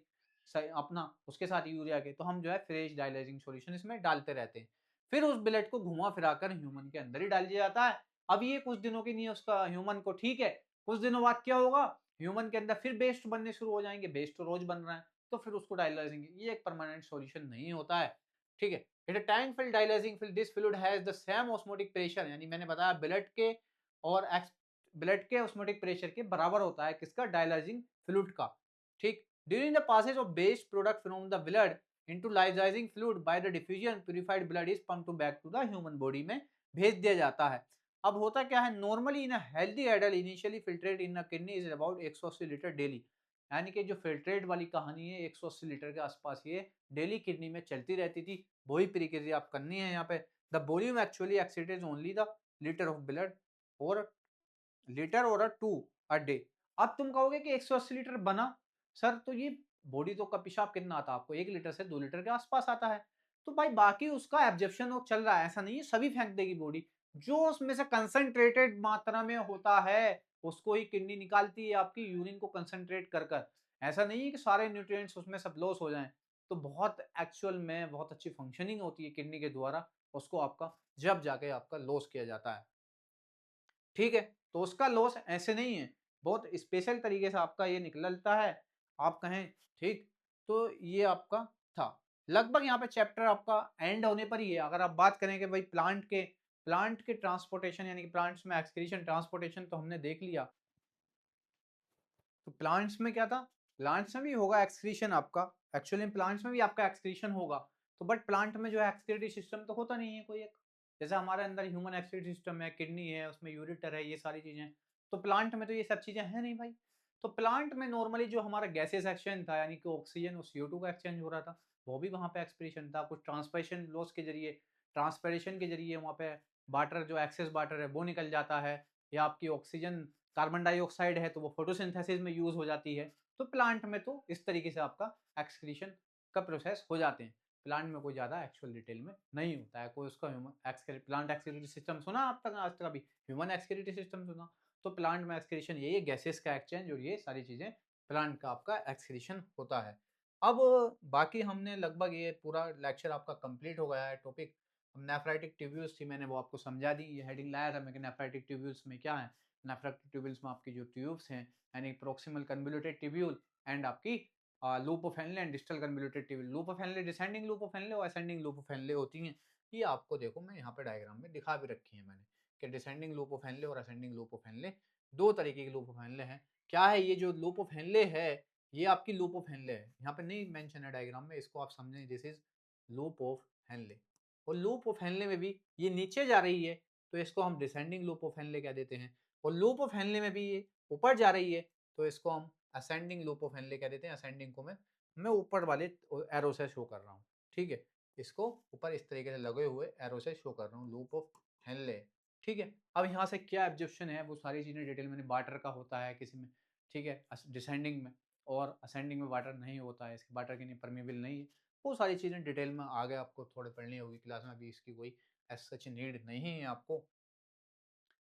सही अपना उसके साथ यूरिया के, तो हम जो है फ्रेश डायलाइजिंग सॉल्यूशन इसमें डालते रहते हैं। फिर उस ब्लड को घुमा फिराकर ह्यूमन के अंदर ही डाल दिया जाता है। अब ये कुछ दिनों के लिए उसका ह्यूमन को ठीक है, कुछ दिनों बाद क्या होगा, ह्यूमन के अंदर फिर बेस्ट बनने शुरू हो जाएंगे, बेस्ट तो रोज बन रहा है, तो फिर उसको डायलाइजिंग, ये एक परमानेंट सॉल्यूशन नहीं होता है। ठीक है, it tank fill dialysing fill, this fluid has the same osmotic pressure, यानी मैंने बताया ब्लड के और ब्लड के ऑस्मोटिक प्रेशर के बराबर होता है किसका, डायलाइजिंग फ्लूइड का। ठीक, during the passage of based product from the blood into lyzing fluid by the diffusion purified blood is pumped back to the human body में भेज दिया जाता है। अब होता क्या है, normally in healthy adult initially filtrate in kidney is about 180 litre daily, यानी कि जो फिल्ट्रेट वाली कहानी है 180 लीटर के आसपास ये डेली किडनी में चलती रहती थी। वही प्रक्रिया आप करनी है यहाँ पे। The volume actually exceeded only the litre of blood और लीटर और 2 अ डे। अब तुम कहोगे कि 180 लीटर बना सर, तो ये बॉडी तो का पेशाब कितना आता है आपको, 1 लीटर से 2 लीटर के आसपास आता है। तो भाई बाकी उसका एब्जॉर्प्शन वो चल रहा है, ऐसा नहीं है सभी फेंक देगी बॉडी। जो उसमें से कंसंट्रेटेड मात्रा में होता है उसको ही किडनी निकालती है आपकी यूरिन को कंसंट्रेट कर कर। ऐसा नहीं है कि सारे न्यूट्रिएंट्स उसमें सब लॉस हो जाएं। तो बहुत एक्चुअल में बहुत अच्छी फंक्शनिंग होती है किडनी के द्वारा, उसको आपका जब जाके आपका लॉस किया जाता है। ठीक है, तो उसका लॉस ऐसे नहीं है, बहुत स्पेशल तरीके से आपका ये निकलता है, आप कहें। ठीक, तो ये आपका था लगभग यहाँ पे चैप्टर आपका एंड होने पर ही है। अगर आप बात करें कि भाई प्लांट के ट्रांसपोर्टेशन, यानी कि प्लांट्स में एक्सक्रीशन ट्रांसपोर्टेशन तो हमने देख लिया। तो प्लांट्स में क्या था, प्लांट्स में भी होगा एक्सक्रीशन आपका, एक्चुअली प्लांट्स में भी आपका एक्सक्रीशन होगा। तो बट प्लांट में जो है एक्सक्रीटरी सिस्टम तो होता नहीं है कोई एक, जैसे हमारे अंदर ह्यूमन एक्सक्रीटरी सिस्टम है, किडनी है, उसमें यूरिटर है, ये सारी चीजें। तो प्लांट में तो ये सब चीजें हैं नहीं भाई। तो प्लांट में नॉर्मली जो हमारा गैसेस एक्सचेंज था, यानी कि ऑक्सीजन और CO2 का एक्सचेंज हो रहा था, वो भी वहाँ पे एक्सप्रेशन था। कुछ ट्रांसपेशन लॉस के जरिए, ट्रांसपेरेशन के जरिए वहाँ पे वाटर जो एक्सेस वाटर है वो निकल जाता है, या आपकी ऑक्सीजन कार्बन डाइऑक्साइड है तो वो फोटोसिंथेसिस में यूज हो जाती है। तो प्लांट में तो इस तरीके से आपका एक्सक्रीशन का प्रोसेस हो जाते हैं। प्लांट में कोई ज्यादा एक्चुअल डिटेल में नहीं होता है कोई उसका ह्यूमन प्लांट एक्सक्रीटरी सिस्टम सुना आप तक आज तक अभी, ह्यूमन एक्सक्रीटरी सिस्टम सुना? तो प्लांट में एक्सक्रीशन यही है, गैसेस का एक्सचेंज और ये सारी चीजें प्लांट का आपका एक्सक्रीशन होता है। अब बाकी हमने लगभग ये पूरा लेक्चर आपका कंप्लीट हो गया है। टॉपिक नेफ्राइटिक ट्यूब्यूल्स थी, मैंने वो आपको समझा दी। ये हेडिंग लाया था मैं कि नेफ्राइटिक ट्यूब्यूल्स में क्या है। नेफ्रेक्टिव ट्यूब्यूल्स में आपकी जो ट्यूब्स हैं, यानी प्रोक्सिमल कन्वोल्यूटेड ट्यूब्यूल एंड आपकी loop of Henle and distal convoluted tubule. Loop of Henley descending loop of Henley और असेंडिंग लूप ऑफ हेनले होती हैं। ये आपको देखो मैं यहाँ पे डायग्राम में दिखा भी रखी है मैंने, कि डिसेंडिंग लूप ऑफ हेनले और असेंडिंग लूप ऑफ हेनले दो तरीके के लूप ऑफ हेनले हैं। क्या है ये जो लूप ऑफ हेनले है, ये आपकी लूप ऑफ हेनले है, यहाँ पे नहीं मेंशन है डायग्राम में, इसको आप समझें this is loop of Henley. और लूप ऑफ हेनले में भी ये नीचे जा रही है तो इसको हम डिसेंडिंग लूप ऑफ हेनले कह देते हैं। और लूप ऑफ हेनले में भी ये ऊपर जा रही है तो इसको हम असेंडिंग लूप ऑफ हेनले कह देते हैं। असेंडिंग को मैं ऊपर वाले एरो से शो कर रहा हूँ। ठीक है, इसको ऊपर इस तरीके से लगे हुए एरो से शो कर रहा हूँ, लूप ऑफ हेनले। ठीक है, अब यहाँ से क्या एब्जॉर्प्शन है वो सारी चीज़ें डिटेल मैंने, वाटर का होता है किसी में, ठीक है, डिसेंडिंग में, और असेंडिंग में वाटर नहीं होता है, इसकी वाटर की नहीं परमेबल नहीं है। वो सारी चीज़ें डिटेल में आगे आपको थोड़े पढ़नी होगी क्लास में, अभी इसकी कोई एज सच नीड नहीं है आपको।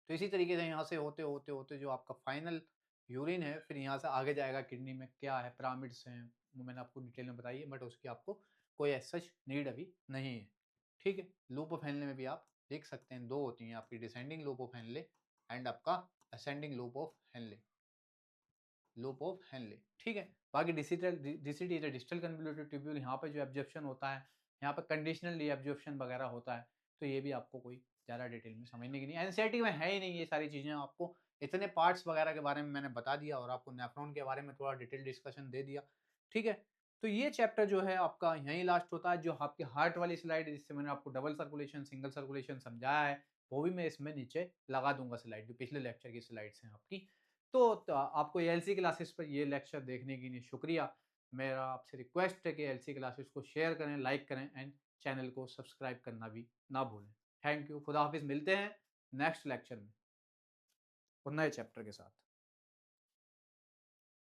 तो इसी तरीके से यहाँ से होते होते होते जो आपका फाइनल यूरिन है फिर यहाँ से आगे जाएगा किडनी में, क्या है पिरामिड्स हैं, वो मैंने आपको डिटेल में बताई है, बट उसकी आपको कोई एज सच नीड अभी नहीं है। ठीक है, लूप ऑफ हेनले में भी आप देख सकते हैं, दो होती हैं आपकी, descending loop of Henle and आपका ascending loop of Henle, loop of Henle, ठीक है। बाकी DCT is distal convoluted tubule, यहाँ पे जो एब्जॉर्प्शन होता है, यहाँ पे कंडीशनल एब्जॉर्प्शन वगैरह होता है, तो ये भी आपको कोई ज़्यादा डिटेल में समझने की नहीं, एनसीईआरटी में है ही नहीं ये सारी चीज़ें। आपको इतने पार्ट्स वगैरह के बारे में मैंने बता दिया और आपको नेफ्रॉन के बारे में थोड़ा डिटेल डिस्कशन दे दिया, ठीक है। तो ये चैप्टर जो है आपका यहीं लास्ट होता है। जो आपकी हार्ट वाली स्लाइड है, जिससे मैंने आपको डबल सर्कुलेशन सिंगल सर्कुलेशन समझाया है, वो भी मैं इसमें नीचे लगा दूंगा स्लाइड, जो पिछले लेक्चर की स्लाइड्स हैं आपकी। तो आपको एलसी क्लासेस पर ये लेक्चर देखने के लिए शुक्रिया। मेरा आपसे रिक्वेस्ट है कि एलसी क्लासेस को शेयर करें, लाइक करें एंड चैनल को सब्सक्राइब करना भी ना भूलें। थैंक यू, खुदा हाफिज़, मिलते हैं नेक्स्ट लेक्चर में और नए चैप्टर के साथ।